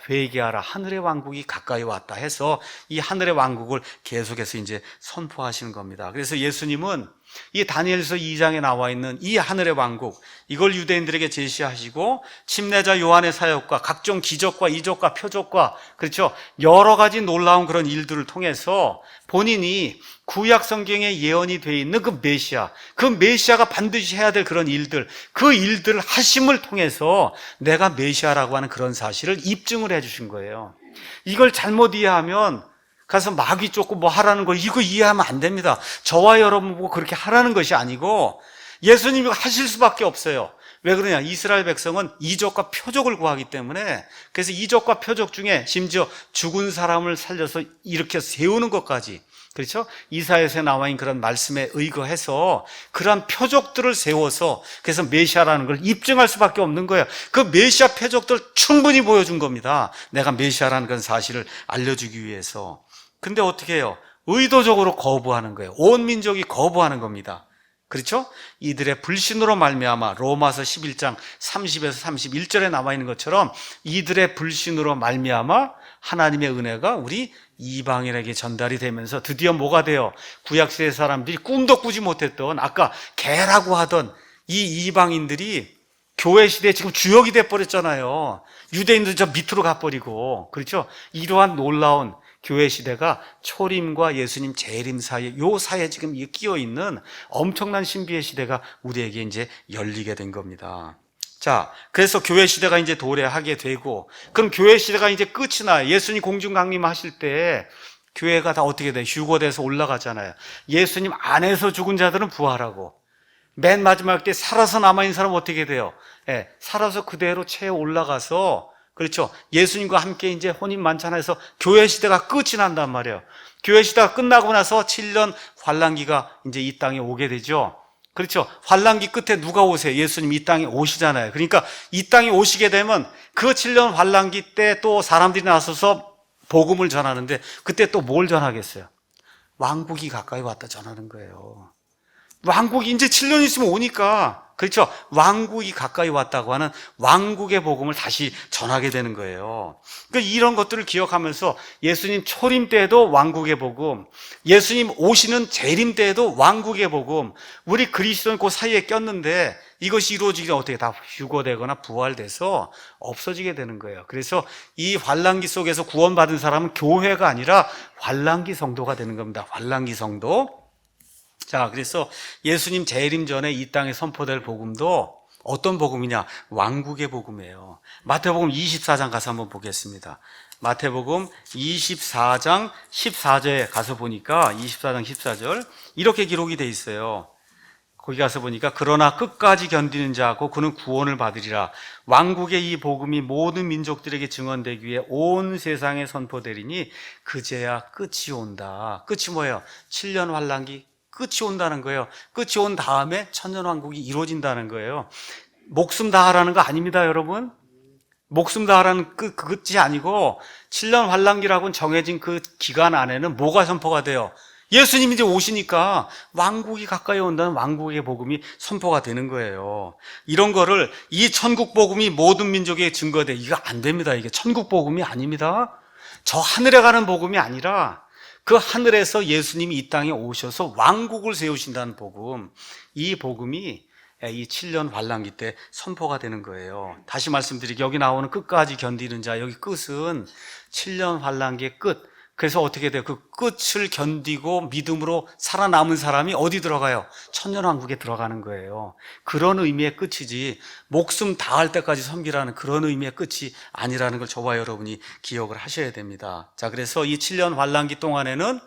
회개하라, 하늘의 왕국이 가까이 왔다 해서 이 하늘의 왕국을 계속해서 이제 선포하시는 겁니다. 그래서 예수님은 이 다니엘서 2장에 나와 있는 이 하늘의 왕국, 이걸 유대인들에게 제시하시고 침례자 요한의 사역과 각종 기적과 이적과 표적과, 그렇죠, 여러 가지 놀라운 그런 일들을 통해서 본인이 구약 성경에 예언이 되어 있는 그 메시아가 반드시 해야 될 그런 일들, 그 일들을 하심을 통해서 내가 메시아라고 하는 그런 사실을 입증을 해 주신 거예요. 이걸 잘못 이해하면 가서 마귀 쫓고 뭐 하라는 거, 이거 이해하면 안 됩니다. 저와 여러분 보고 그렇게 하라는 것이 아니고 예수님이 하실 수밖에 없어요. 왜 그러냐? 이스라엘 백성은 이적과 표적을 구하기 때문에. 그래서 이적과 표적 중에 심지어 죽은 사람을 살려서 일으켜 세우는 것까지, 그렇죠? 이사야서에 나와 있는 그런 말씀에 의거해서 그러한 표적들을 세워서 그래서 메시아라는 걸 입증할 수밖에 없는 거예요. 그 메시아 표적들 충분히 보여준 겁니다. 내가 메시아라는 그런 사실을 알려주기 위해서. 근데 어떻게 해요? 의도적으로 거부하는 거예요. 온 민족이 거부하는 겁니다. 그렇죠? 이들의 불신으로 말미암아, 로마서 11장 30에서 31절에 나와 있는 것처럼 이들의 불신으로 말미암아 하나님의 은혜가 우리 이방인에게 전달이 되면서 드디어 뭐가 돼요? 구약시대 사람들이 꿈도 꾸지 못했던, 아까 개라고 하던 이 이방인들이 교회 시대에 지금 주역이 돼버렸잖아요. 유대인들 저 밑으로 가버리고, 그렇죠? 이러한 놀라운 교회 시대가 초림과 예수님 재림 사이에, 요 사이에 지금 끼어 있는 엄청난 신비의 시대가 우리에게 이제 열리게 된 겁니다. 자, 그래서 교회 시대가 이제 도래하게 되고, 그럼 교회 시대가 이제 끝이 나요. 예수님 공중 강림하실 때 교회가 다 어떻게 돼요? 휴거돼서 올라가잖아요. 예수님 안에서 죽은 자들은 부활하고, 맨 마지막 때 살아서 남아있는 사람은 어떻게 돼요? 살아서 그대로 채 올라가서, 그렇죠, 예수님과 함께 이제 혼인 만찬해서 교회 시대가 끝이 난단 말이에요. 교회 시대가 끝나고 나서 7년 환란기가 이제 이 땅에 오게 되죠. 그렇죠. 환란기 끝에 누가 오세요? 예수님 이 땅에 오시잖아요. 그러니까 이 땅에 오시게 되면 그 7년 환란기 때 또 사람들이 나서서 복음을 전하는데, 그때 또 뭘 전하겠어요? 왕국이 가까이 왔다 전하는 거예요. 왕국이 이제 7년 있으면 오니까, 그렇죠, 왕국이 가까이 왔다고 하는 왕국의 복음을 다시 전하게 되는 거예요. 그러니까 이런 것들을 기억하면서 예수님 초림 때에도 왕국의 복음, 예수님 오시는 재림 때에도 왕국의 복음, 우리 그리스도는 그 사이에 꼈는데 이것이 이루어지기 전에 어떻게 다 휴거되거나 부활돼서 없어지게 되는 거예요. 그래서 이 환란기 속에서 구원받은 사람은 교회가 아니라 환란기 성도가 되는 겁니다. 환란기 성도. 자, 그래서 예수님 재림 전에 이 땅에 선포될 복음도 어떤 복음이냐? 왕국의 복음이에요. 마태복음 24장 가서 한번 보겠습니다. 마태복음 24장 14절에 가서 보니까 24장 14절 이렇게 기록이 돼 있어요. 거기 가서 보니까 그러나 끝까지 견디는 자고 그는 구원을 받으리라. 왕국의 이 복음이 모든 민족들에게 증언되기 위해 온 세상에 선포되리니 그제야 끝이 온다. 끝이 뭐예요? 7년 환란기 끝이 온다는 거예요. 끝이 온 다음에 천년왕국이 이루어진다는 거예요. 목숨 다하라는 거 아닙니다, 여러분. 목숨 다하라는 끝이 아니고 7년 환란기라고는 정해진 그 기간 안에는 뭐가 선포가 돼요? 예수님이 이제 오시니까 왕국이 가까이 온다는 왕국의 복음이 선포가 되는 거예요. 이런 거를 이 천국 복음이 모든 민족에 증거돼, 이거 안 됩니다. 이게 천국 복음이 아닙니다. 저 하늘에 가는 복음이 아니라 그 하늘에서 예수님이 이 땅에 오셔서 왕국을 세우신다는 복음, 이 복음이 이 7년 환란기 때 선포가 되는 거예요. 다시 말씀드리기, 여기 나오는 끝까지 견디는 자, 여기 끝은 7년 환란기의 끝. 그래서 어떻게 돼요? 그 끝을 견디고 믿음으로 살아남은 사람이 어디 들어가요? 천년왕국에 들어가는 거예요. 그런 의미의 끝이지 목숨 다할 때까지 섬기라는 그런 의미의 끝이 아니라는 걸 저와 여러분이 기억을 하셔야 됩니다. 자, 그래서 이 7년 환란기 동안에는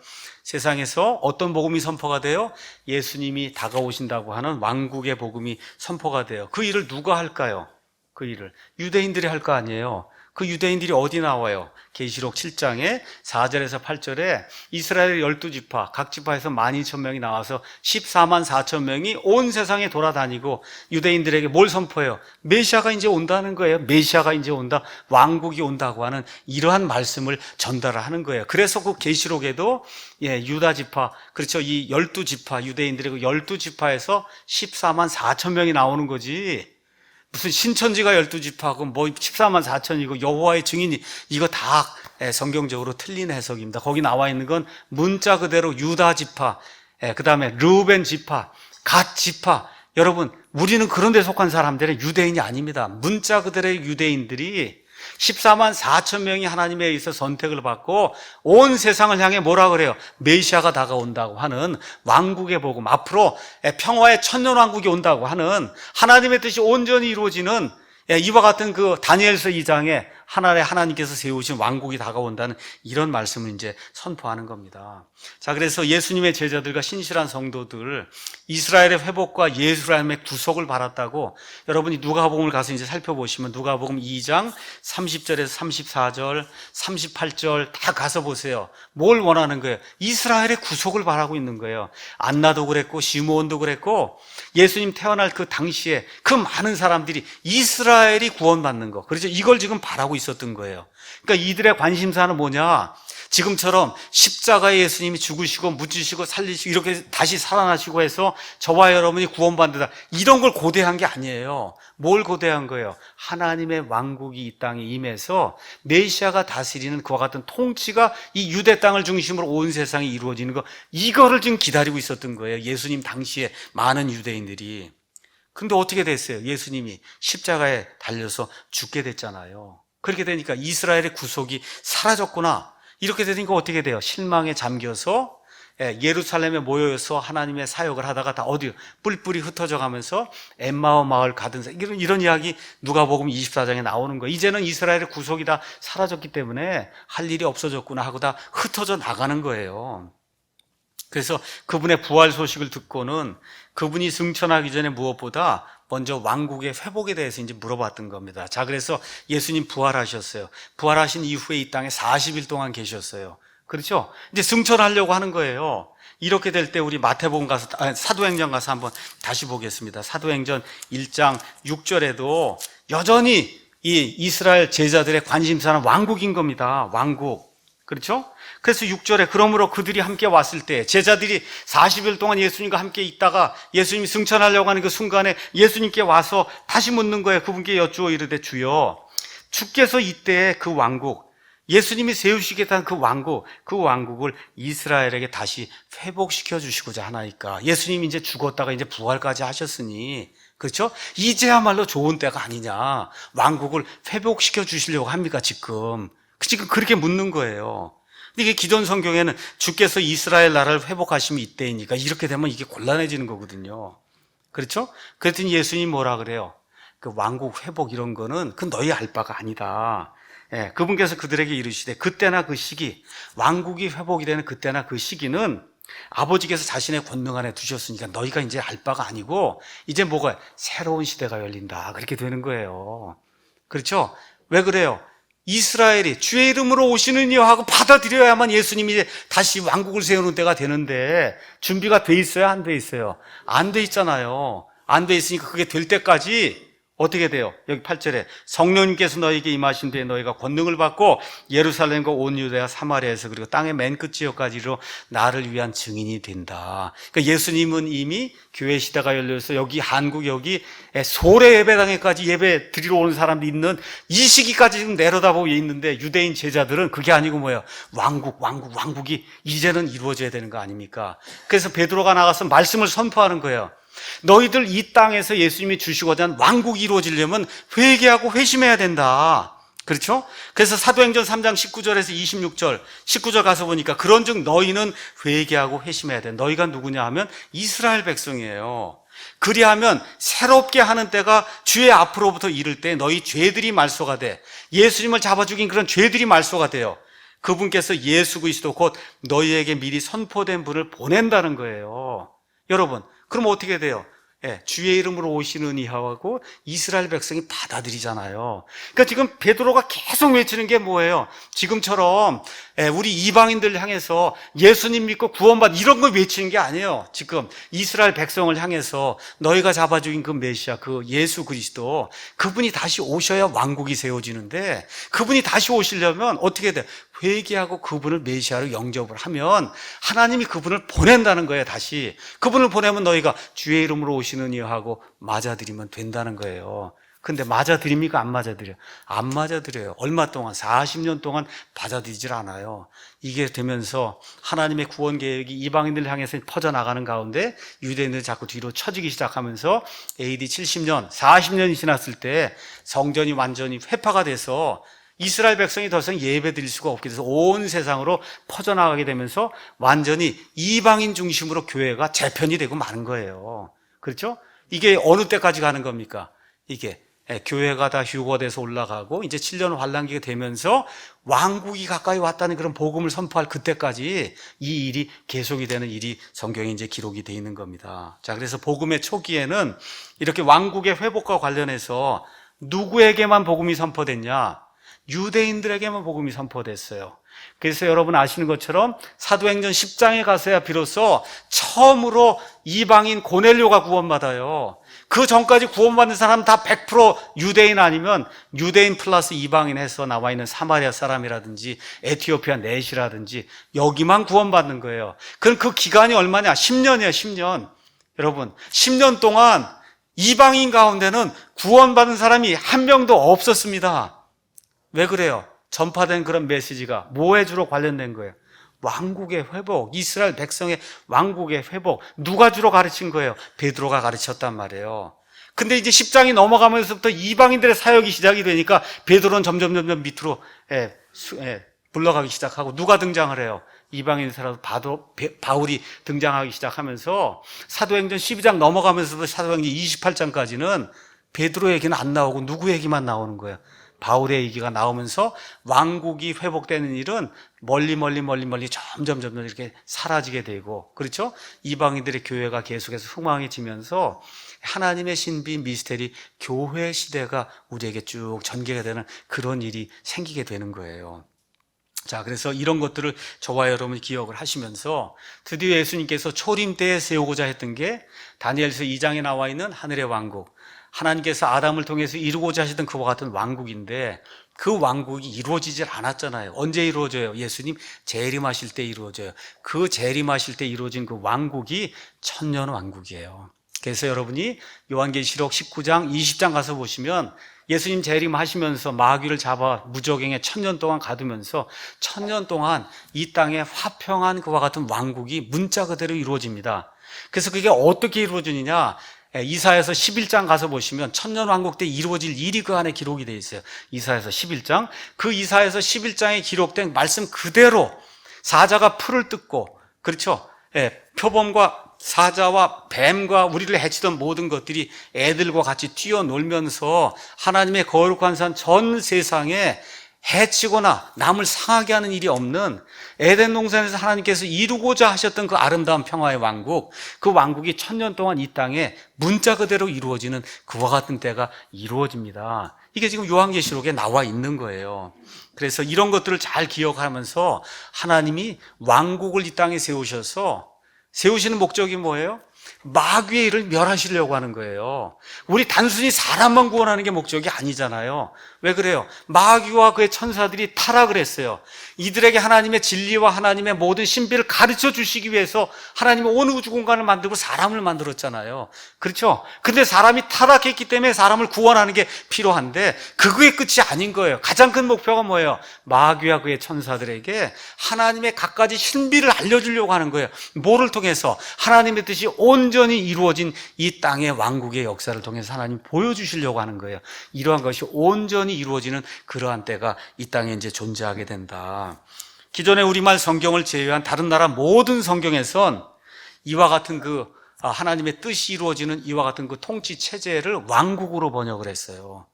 세상에서 어떤 복음이 선포가 돼요? 예수님이 다가오신다고 하는 왕국의 복음이 선포가 돼요. 그 일을 누가 할까요? 그 일을 유대인들이 할 거 아니에요. 그 유대인들이 어디 나와요? 계시록 7장에 4절에서 8절에 이스라엘 12지파, 각 지파에서 12,000명이 나와서 14만 4천 명이 온 세상에 돌아다니고 유대인들에게 뭘 선포해요? 메시아가 이제 온다는 거예요. 메시아가 이제 온다. 왕국이 온다고 하는 이러한 말씀을 전달을 하는 거예요. 그래서 그 계시록에도 유다 지파, 그렇죠. 이 12지파, 유대인들의 그 12지파에서 14만 4천 명이 나오는 거지. 무슨 신천지가 12지파고 뭐 14만 4천이고 여호와의 증인이, 이거 다 성경적으로 틀린 해석입니다. 거기 나와 있는 건 문자 그대로 유다 지파, 그 다음에 르우벤 지파, 갓 지파. 여러분, 우리는 그런 데 속한 사람들은 유대인이 아닙니다. 문자 그대로의 유대인들이 14만 4천 명이 하나님에 의해서 선택을 받고 온 세상을 향해 뭐라 그래요? 메시아가 다가온다고 하는 왕국의 복음, 앞으로 평화의 천년왕국이 온다고 하는 하나님의 뜻이 온전히 이루어지는 이와 같은 그 다니엘서 2장에 하나님께서 세우신 왕국이 다가온다는 이런 말씀을 이제 선포하는 겁니다. 자, 그래서 예수님의 제자들과 신실한 성도들, 이스라엘의 회복과 예루살렘의 구속을 바랐다고 여러분이 누가복음을 가서 이제 살펴보시면 누가복음 2장 30절에서 34절, 38절 다 가서 보세요. 뭘 원하는 거예요? 이스라엘의 구속을 바라고 있는 거예요. 안나도 그랬고 시므온도 그랬고 예수님 태어날 그 당시에 그 많은 사람들이 이스라엘이 구원받는 거, 그렇죠? 이걸 지금 바라고 있었던 거예요. 그러니까 이들의 관심사는 뭐냐? 지금처럼 십자가에 예수님이 죽으시고 묻히시고 살리시고 이렇게 다시 살아나시고 해서 저와 여러분이 구원받는다, 이런 걸 고대한 게 아니에요. 뭘 고대한 거예요? 하나님의 왕국이 이 땅에 임해서 메시아가 다스리는 그와 같은 통치가 이 유대 땅을 중심으로 온 세상에 이루어지는 거, 이거를 지금 기다리고 있었던 거예요. 예수님 당시에 많은 유대인들이. 근데 어떻게 됐어요? 예수님이 십자가에 달려서 죽게 됐잖아요. 그렇게 되니까 이스라엘의 구속이 사라졌구나, 이렇게 되니까 어떻게 돼요? 실망에 잠겨서 예루살렘에 모여서 하나님의 사역을 하다가 다 어디 뿔뿔이 흩어져 가면서 엠마오 마을 가든 이런 이야기 누가복음 24장에 나오는 거예요. 이제는 이스라엘의 구속이 다 사라졌기 때문에 할 일이 없어졌구나 하고 다 흩어져 나가는 거예요. 그래서 그분의 부활 소식을 듣고는 그분이 승천하기 전에 무엇보다 먼저 왕국의 회복에 대해서 이제 물어봤던 겁니다. 자, 그래서 예수님 부활하셨어요. 부활하신 이후에 이 땅에 40일 동안 계셨어요. 그렇죠? 이제 승천하려고 하는 거예요. 이렇게 될 때 우리 마태복음 가서, 사도행전 가서 한번 다시 보겠습니다. 사도행전 1장 6절에도 여전히 이 이스라엘 제자들의 관심사는 왕국인 겁니다. 왕국. 그렇죠? 그래서 6절에 그러므로 그들이 함께 왔을 때, 제자들이 40일 동안 예수님과 함께 있다가 예수님이 승천하려고 하는 그 순간에 예수님께 와서 다시 묻는 거예요. 그분께 여쭈어 이르되 주여, 주께서 이때 그 왕국, 예수님이 세우시겠다는 그 왕국을 이스라엘에게 다시 회복시켜 주시고자 하나이까. 예수님이 이제 죽었다가 이제 부활까지 하셨으니, 그렇죠? 이제야말로 좋은 때가 아니냐. 왕국을 회복시켜 주시려고 합니까, 지금? 지금 그렇게 묻는 거예요. 이게 기존 성경에는 주께서 이스라엘 나라를 회복하시면 이때이니까, 이렇게 되면 이게 곤란해지는 거거든요. 그렇죠? 그랬더니 예수님 뭐라 그래요? 그 왕국 회복 이런 거는 그 너희 알 바가 아니다. 그분께서 그들에게 이르시되 그때나 그 시기, 왕국이 회복이 되는 그때나 그 시기는 아버지께서 자신의 권능 안에 두셨으니까 너희가 이제 알 바가 아니고 이제 뭐가 새로운 시대가 열린다, 그렇게 되는 거예요. 그렇죠? 왜 그래요? 이스라엘이 주의 이름으로 오시는 이여 하고 받아들여야만 예수님이 이제 다시 왕국을 세우는 때가 되는데, 준비가 돼 있어요? 안 돼 있어요? 안 돼 있잖아요. 안 돼 있으니까 그게 될 때까지 어떻게 돼요? 여기 8절에 성령님께서 너희에게 임하신 뒤에 너희가 권능을 받고 예루살렘과 온 유대와 사마리아에서 그리고 땅의 맨 끝지역까지로 나를 위한 증인이 된다. 그러니까 예수님은 이미 교회 시대가 열려서 여기 한국 여기 소래 예배당에까지 예배 드리러 오는 사람들이 있는 이 시기까지 지금 내려다보고 있는데, 유대인 제자들은 그게 아니고 뭐예요? 왕국이 이제는 이루어져야 되는 거 아닙니까? 그래서 베드로가 나가서 말씀을 선포하는 거예요. 너희들 이 땅에서 예수님이 주시고자 하는 왕국이 이루어지려면 회개하고 회심해야 된다. 그렇죠? 그래서 사도행전 3장 19절에서 26절, 19절 가서 보니까 그런즉 너희는 회개하고 회심해야 돼. 너희가 누구냐 하면 이스라엘 백성이에요. 그리하면 새롭게 하는 때가 주의 앞으로부터 이를 때 너희 죄들이 말소가 돼. 예수님을 잡아 죽인 그런 죄들이 말소가 돼요. 그분께서 예수 그리스도 곧 너희에게 미리 선포된 분을 보낸다는 거예요. 여러분, 그럼 어떻게 돼요? 주의 이름으로 오시는 이하고 이스라엘 백성이 받아들이잖아요. 그러니까 지금 베드로가 계속 외치는 게 뭐예요? 지금처럼 우리 이방인들 향해서 예수님 믿고 구원받 이런 걸 외치는 게 아니에요. 지금 이스라엘 백성을 향해서 너희가 잡아 죽인 그 메시아, 그 예수 그리스도, 그분이 다시 오셔야 왕국이 세워지는데, 그분이 다시 오시려면 어떻게 돼? 회개하고 그분을 메시아로 영접을 하면 하나님이 그분을 보낸다는 거예요. 다시 그분을 보내면 너희가 주의 이름으로 오시는 이여 하고 맞아들이면 된다는 거예요. 근데 맞아들입니까? 안 맞아들여요? 안 맞아들여요. 얼마 동안? 40년 동안 받아들이질 않아요. 이게 되면서 하나님의 구원 계획이 이방인들 향해서 퍼져나가는 가운데 유대인들이 자꾸 뒤로 처지기 시작하면서 AD 70년, 40년이 지났을 때 성전이 완전히 회파가 돼서 이스라엘 백성이 더 이상 예배 드릴 수가 없게 돼서 온 세상으로 퍼져나가게 되면서 완전히 이방인 중심으로 교회가 재편이 되고 마는 거예요. 그렇죠? 이게 어느 때까지 가는 겁니까? 이게 교회가 다 휴거돼서 올라가고 이제 7년 환란기가 되면서 왕국이 가까이 왔다는 그런 복음을 선포할 그때까지 이 일이 계속이 되는 일이 성경에 이제 기록이 되어 있는 겁니다. 자, 그래서 복음의 초기에는 이렇게 왕국의 회복과 관련해서 누구에게만 복음이 선포됐냐? 유대인들에게만 복음이 선포됐어요. 그래서 여러분 아시는 것처럼 사도행전 10장에 가서야 비로소 처음으로 이방인 고넬료가 구원받아요. 그 전까지 구원받는 사람 다 100% 유대인 아니면 유대인 플러스 이방인 해서 나와 있는 사마리아 사람이라든지 에티오피아 넷이라든지 여기만 구원받는 거예요. 그럼 그 기간이 얼마냐? 10년이에요. 10년. 여러분 10년 동안 이방인 가운데는 구원받은 사람이 한 명도 없었습니다. 왜 그래요? 전파된 그런 메시지가 뭐에 주로 관련된 거예요? 왕국의 회복, 이스라엘 백성의 왕국의 회복. 누가 주로 가르친 거예요? 베드로가 가르쳤단 말이에요. 근데 이제 10장이 넘어가면서부터 이방인들의 사역이 시작이 되니까 베드로는 점점 밑으로 불러가기 시작하고 누가 등장을 해요? 이방인 사람 바울이 등장하기 시작하면서 사도행전 12장 넘어가면서도 사도행전 28장까지는 베드로 얘기는 안 나오고 누구 얘기만 나오는 거예요? 바울의 얘기가 나오면서 왕국이 회복되는 일은 멀리 점점 이렇게 사라지게 되고, 그렇죠? 이방인들의 교회가 계속해서 흥망해지면서 하나님의 신비 미스테리 교회 시대가 우리에게 쭉 전개가 되는 그런 일이 생기게 되는 거예요. 자, 그래서 이런 것들을 저와 여러분이 기억을 하시면서 드디어 예수님께서 초림 때에 세우고자 했던 게 다니엘서 2장에 나와 있는 하늘의 왕국, 하나님께서 아담을 통해서 이루고자 하시던 그와 같은 왕국인데 그 왕국이 이루어지질 않았잖아요. 언제 이루어져요? 예수님 재림하실 때 이루어져요. 그 재림하실 때 이루어진 그 왕국이 천년 왕국이에요. 그래서 여러분이 요한계시록 19장 20장 가서 보시면 예수님 재림하시면서 마귀를 잡아 무저갱에 1000년 동안 가두면서 1000년 동안 이 땅에 화평한 그와 같은 왕국이 문자 그대로 이루어집니다. 그래서 그게 어떻게 이루어지느냐? 이사야서 11장 가서 보시면 천년 왕국 때 이루어질 일이 그 안에 기록이 되어 있어요. 이사야서 11장. 그 이사야서 11장에 기록된 말씀 그대로 사자가 풀을 뜯고, 그렇죠? 표범과 사자와 뱀과 우리를 해치던 모든 것들이 애들과 같이 뛰어놀면서 하나님의 거룩한 산 전 세상에 해치거나 남을 상하게 하는 일이 없는 에덴 동산에서 하나님께서 이루고자 하셨던 그 아름다운 평화의 왕국, 그 왕국이 1000년 동안 이 땅에 문자 그대로 이루어지는 그와 같은 때가 이루어집니다. 이게 지금 요한계시록에 나와 있는 거예요. 그래서 이런 것들을 잘 기억하면서 하나님이 왕국을 이 땅에 세우시는 목적이 뭐예요? 마귀의 일을 멸하시려고 하는 거예요. 우리 단순히 사람만 구원하는 게 목적이 아니잖아요. 왜 그래요? 마귀와 그의 천사들이 타락을 했어요. 이들에게 하나님의 진리와 하나님의 모든 신비를 가르쳐 주시기 위해서 하나님은 온 우주 공간을 만들고 사람을 만들었잖아요. 그렇죠? 근데 사람이 타락했기 때문에 사람을 구원하는 게 필요한데 그거의 끝이 아닌 거예요. 가장 큰 목표가 뭐예요? 마귀와 그의 천사들에게 하나님의 갖가지 신비를 알려주려고 하는 거예요. 뭐를 통해서? 하나님의 뜻이 온전히 이루어진 이 땅의 왕국의 역사를 통해서 하나님 보여주시려고 하는 거예요. 이러한 것이 온전히 이루어지는 그러한 때가 이 땅에 이제 존재하게 된다. 기존의 우리말 성경을 제외한 다른 나라 모든 성경에선 이와 같은 그 하나님의 뜻이 이루어지는 이와 같은 그 통치 체제를 왕국으로 번역을 했어요.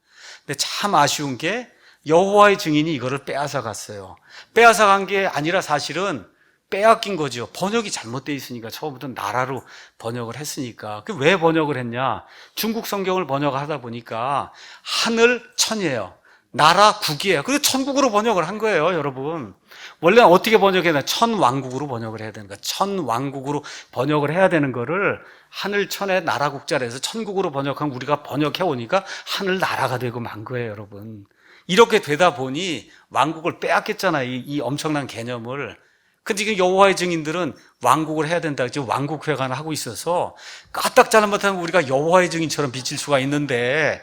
근데 참 아쉬운 게 여호와의 증인이 이거를 빼앗아 갔어요. 빼앗아 간 게 아니라 사실은 빼앗긴 거죠. 번역이 잘못되어 있으니까. 처음부터 나라로 번역을 했으니까. 그 왜 번역을 했냐? 중국 성경을 번역하다 보니까 하늘 천이에요. 나라 국이에요. 그래서 천국으로 번역을 한 거예요, 여러분. 원래는 어떻게 번역해야 되나? 천왕국으로 번역을 해야 되는 거야. 천왕국으로 번역을 해야 되는 거를 하늘 천의 나라 국자를 해서 천국으로 번역한 우리가 번역해 오니까 하늘 나라가 되고 만 거예요, 여러분. 이렇게 되다 보니 왕국을 빼앗겼잖아요, 이 엄청난 개념을. 근데 지금 여호와의 증인들은 왕국을 해야 된다. 지금 왕국 회관을 하고 있어서 까딱 잘못하면 우리가 여호와의 증인처럼 비칠 수가 있는데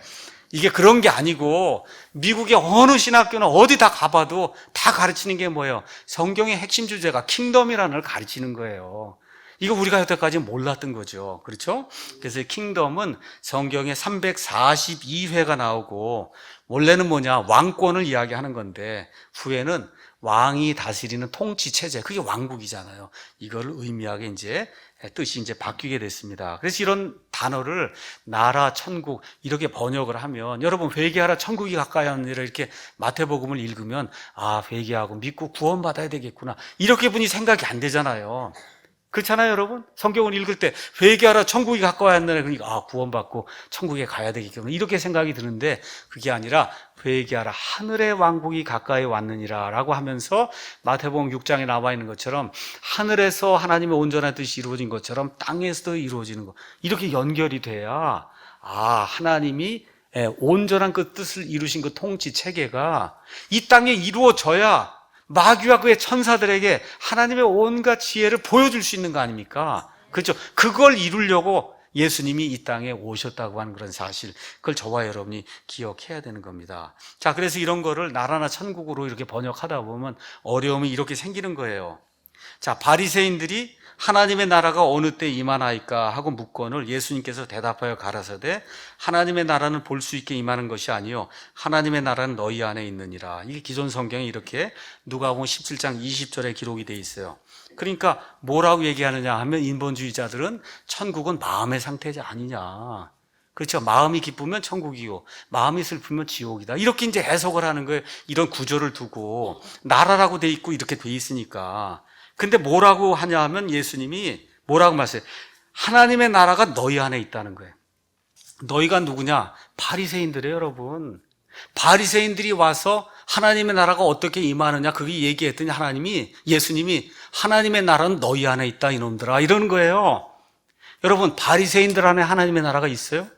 이게 그런 게 아니고 미국의 어느 신학교나 어디 다 가봐도 다 가르치는 게 뭐예요? 성경의 핵심 주제가 킹덤이라는 걸 가르치는 거예요. 이거 우리가 여태까지 몰랐던 거죠. 그렇죠? 그래서 킹덤은 성경에 342회가 나오고 원래는 뭐냐? 왕권을 이야기하는 건데 후에는 왕이 다스리는 통치 체제, 그게 왕국이잖아요. 이걸 의미하게 이제 뜻이 이제 바뀌게 됐습니다. 그래서 이런 단어를 나라, 천국 이렇게 번역을 하면 여러분 회개하라 천국이 가까이 하느니라 이렇게 마태복음을 읽으면 아 회개하고 믿고 구원받아야 되겠구나 이렇게 분이 생각이 안 되잖아요. 그렇잖아요, 여러분? 성경을 읽을 때 회개하라 천국이 가까이 왔느냐 그러니까 아 구원받고 천국에 가야 되겠구나 이렇게 생각이 드는데 그게 아니라 회개하라 하늘의 왕국이 가까이 왔느니라 라고 하면서 마태복음 6장에 나와 있는 것처럼 하늘에서 하나님의 온전한 뜻이 이루어진 것처럼 땅에서도 이루어지는 것 이렇게 연결이 돼야 아 하나님이 온전한 그 뜻을 이루신 그 통치 체계가 이 땅에 이루어져야 마귀와 그의 천사들에게 하나님의 온갖 지혜를 보여줄 수 있는 거 아닙니까? 그렇죠? 그걸 이루려고 예수님이 이 땅에 오셨다고 하는 그런 사실, 그걸 저와 여러분이 기억해야 되는 겁니다. 자, 그래서 이런 거를 나라나 천국으로 이렇게 번역하다 보면 어려움이 이렇게 생기는 거예요. 자, 바리새인들이 하나님의 나라가 어느 때 임하나이까 하고 묻거늘 예수님께서 대답하여 가라사대 하나님의 나라는 볼 수 있게 임하는 것이 아니요 하나님의 나라는 너희 안에 있느니라. 이게 기존 성경에 이렇게 누가복음 17장 20절에 기록이 돼 있어요. 그러니까 뭐라고 얘기하느냐 하면 인본주의자들은 천국은 마음의 상태지 아니냐. 그렇죠. 마음이 기쁘면 천국이고 마음이 슬프면 지옥이다. 이렇게 이제 해석을 하는 거예요. 이런 구조를 두고 나라라고 돼 있고 이렇게 돼 있으니까. 근데 뭐라고 하냐 하면 예수님이 뭐라고 말씀해요? 하나님의 나라가 너희 안에 있다는 거예요. 너희가 누구냐? 바리새인들이에요, 여러분. 바리새인들이 와서 하나님의 나라가 어떻게 임하느냐 그게 얘기했더니 예수님이 하나님의 나라는 너희 안에 있다 이놈들아 이러는 거예요. 여러분 바리새인들 안에 하나님의 나라가 있어요?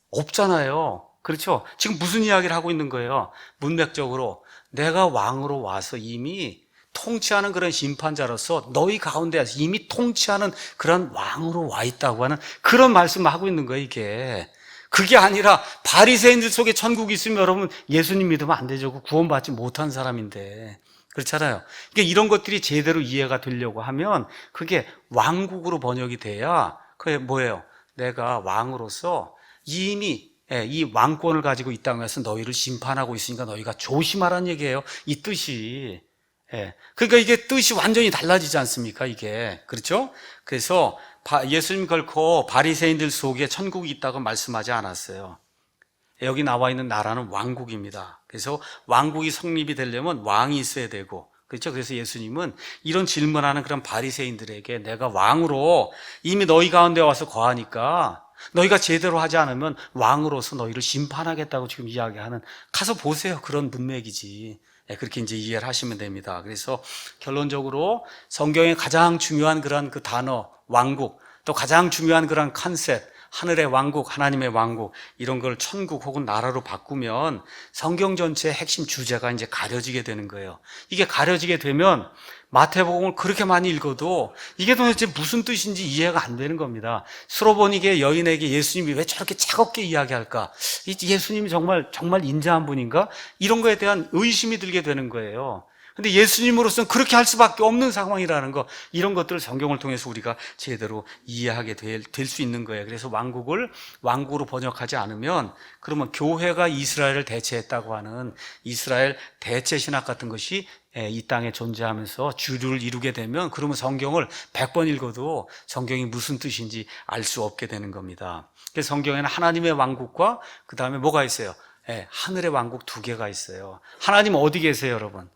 없잖아요. 그렇죠? 지금 무슨 이야기를 하고 있는 거예요? 문맥적으로 내가 왕으로 와서 이미 통치하는 그런 심판자로서 너희 가운데에서 이미 통치하는 그런 왕으로 와 있다고 하는 그런 말씀을 하고 있는 거예요, 이게. 그게 아니라 바리새인들 속에 천국이 있으면 여러분 예수님 믿으면 안 되죠. 구원받지 못한 사람인데. 그렇잖아요. 그러니까 이런 것들이 제대로 이해가 되려고 하면 그게 왕국으로 번역이 돼야 그게 뭐예요? 내가 왕으로서 이미 이 왕권을 가지고 이 땅에서 너희를 심판하고 있으니까 너희가 조심하라는 얘기예요. 이 뜻이. 그러니까 이게 뜻이 완전히 달라지지 않습니까? 이게. 그렇죠? 그래서 예수님 결코 바리새인들 속에 천국이 있다고 말씀하지 않았어요. 여기 나와 있는 나라는 왕국입니다. 그래서 왕국이 성립이 되려면 왕이 있어야 되고, 그렇죠? 그래서 예수님은 이런 질문하는 그런 바리새인들에게 내가 왕으로 이미 너희 가운데 와서 거하니까 너희가 제대로 하지 않으면 왕으로서 너희를 심판하겠다고 지금 이야기하는, 가서 보세요. 그런 문맥이지. 그렇게 이제 이해를 하시면 됩니다. 그래서 결론적으로 성경의 가장 중요한 그런 그 단어, 왕국, 또 가장 중요한 그런 컨셉, 하늘의 왕국, 하나님의 왕국, 이런 걸 천국 혹은 나라로 바꾸면 성경 전체의 핵심 주제가 이제 가려지게 되는 거예요. 이게 가려지게 되면 마태복음을 그렇게 많이 읽어도 이게 도대체 무슨 뜻인지 이해가 안 되는 겁니다. 수로보니게 여인에게 예수님이 왜 저렇게 차갑게 이야기할까? 예수님이 정말 인자한 분인가? 이런 거에 대한 의심이 들게 되는 거예요. 근데 예수님으로서는 그렇게 할 수밖에 없는 상황이라는 거, 이런 것들을 성경을 통해서 우리가 제대로 이해하게 될 수 있는 거예요. 그래서 왕국을 왕국으로 번역하지 않으면 그러면 교회가 이스라엘을 대체했다고 하는 이스라엘 대체 신학 같은 것이 이 땅에 존재하면서 주류를 이루게 되면 그러면 성경을 100번 읽어도 성경이 무슨 뜻인지 알 수 없게 되는 겁니다. 그래서 성경에는 하나님의 왕국과 그 다음에 뭐가 있어요? 하늘의 왕국 두 개가 있어요. 하나님 어디 계세요, 여러분?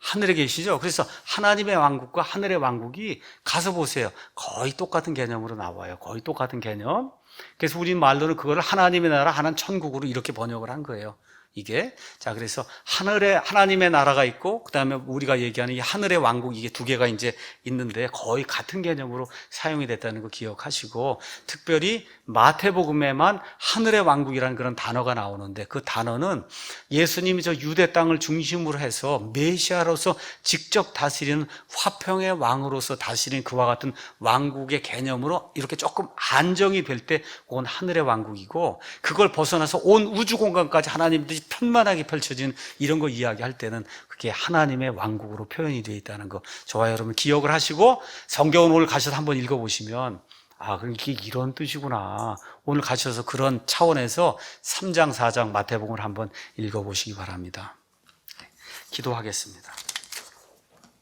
하늘에 계시죠? 그래서 하나님의 왕국과 하늘의 왕국이 가서 보세요. 거의 똑같은 개념으로 나와요. 거의 똑같은 개념. 그래서 우리 말로는 그거를 하나님의 나라, 하나님 천국으로 이렇게 번역을 한 거예요. 이게. 자, 그래서 하늘에 하나님의 나라가 있고, 그 다음에 우리가 얘기하는 이 하늘의 왕국, 이게 두 개가 이제 있는데 거의 같은 개념으로 사용이 됐다는 거 기억하시고, 특별히 마태복음에만 하늘의 왕국이라는 그런 단어가 나오는데, 그 단어는 예수님이 저 유대 땅을 중심으로 해서 메시아로서 직접 다스리는 화평의 왕으로서 다스리는 그와 같은 왕국의 개념으로 이렇게 조금 안정이 될 때 그건 하늘의 왕국이고, 그걸 벗어나서 온 우주 공간까지 하나님들이 편만하게 펼쳐진 이런 거 이야기할 때는 그게 하나님의 왕국으로 표현이 되어 있다는 거, 저와 여러분 기억을 하시고, 성경을 오늘 가셔서 한번 읽어보시면 그럼 이게 이런 뜻이구나. 오늘 가셔서 그런 차원에서 3장, 4장 마태복음을 한번 읽어보시기 바랍니다. 기도하겠습니다.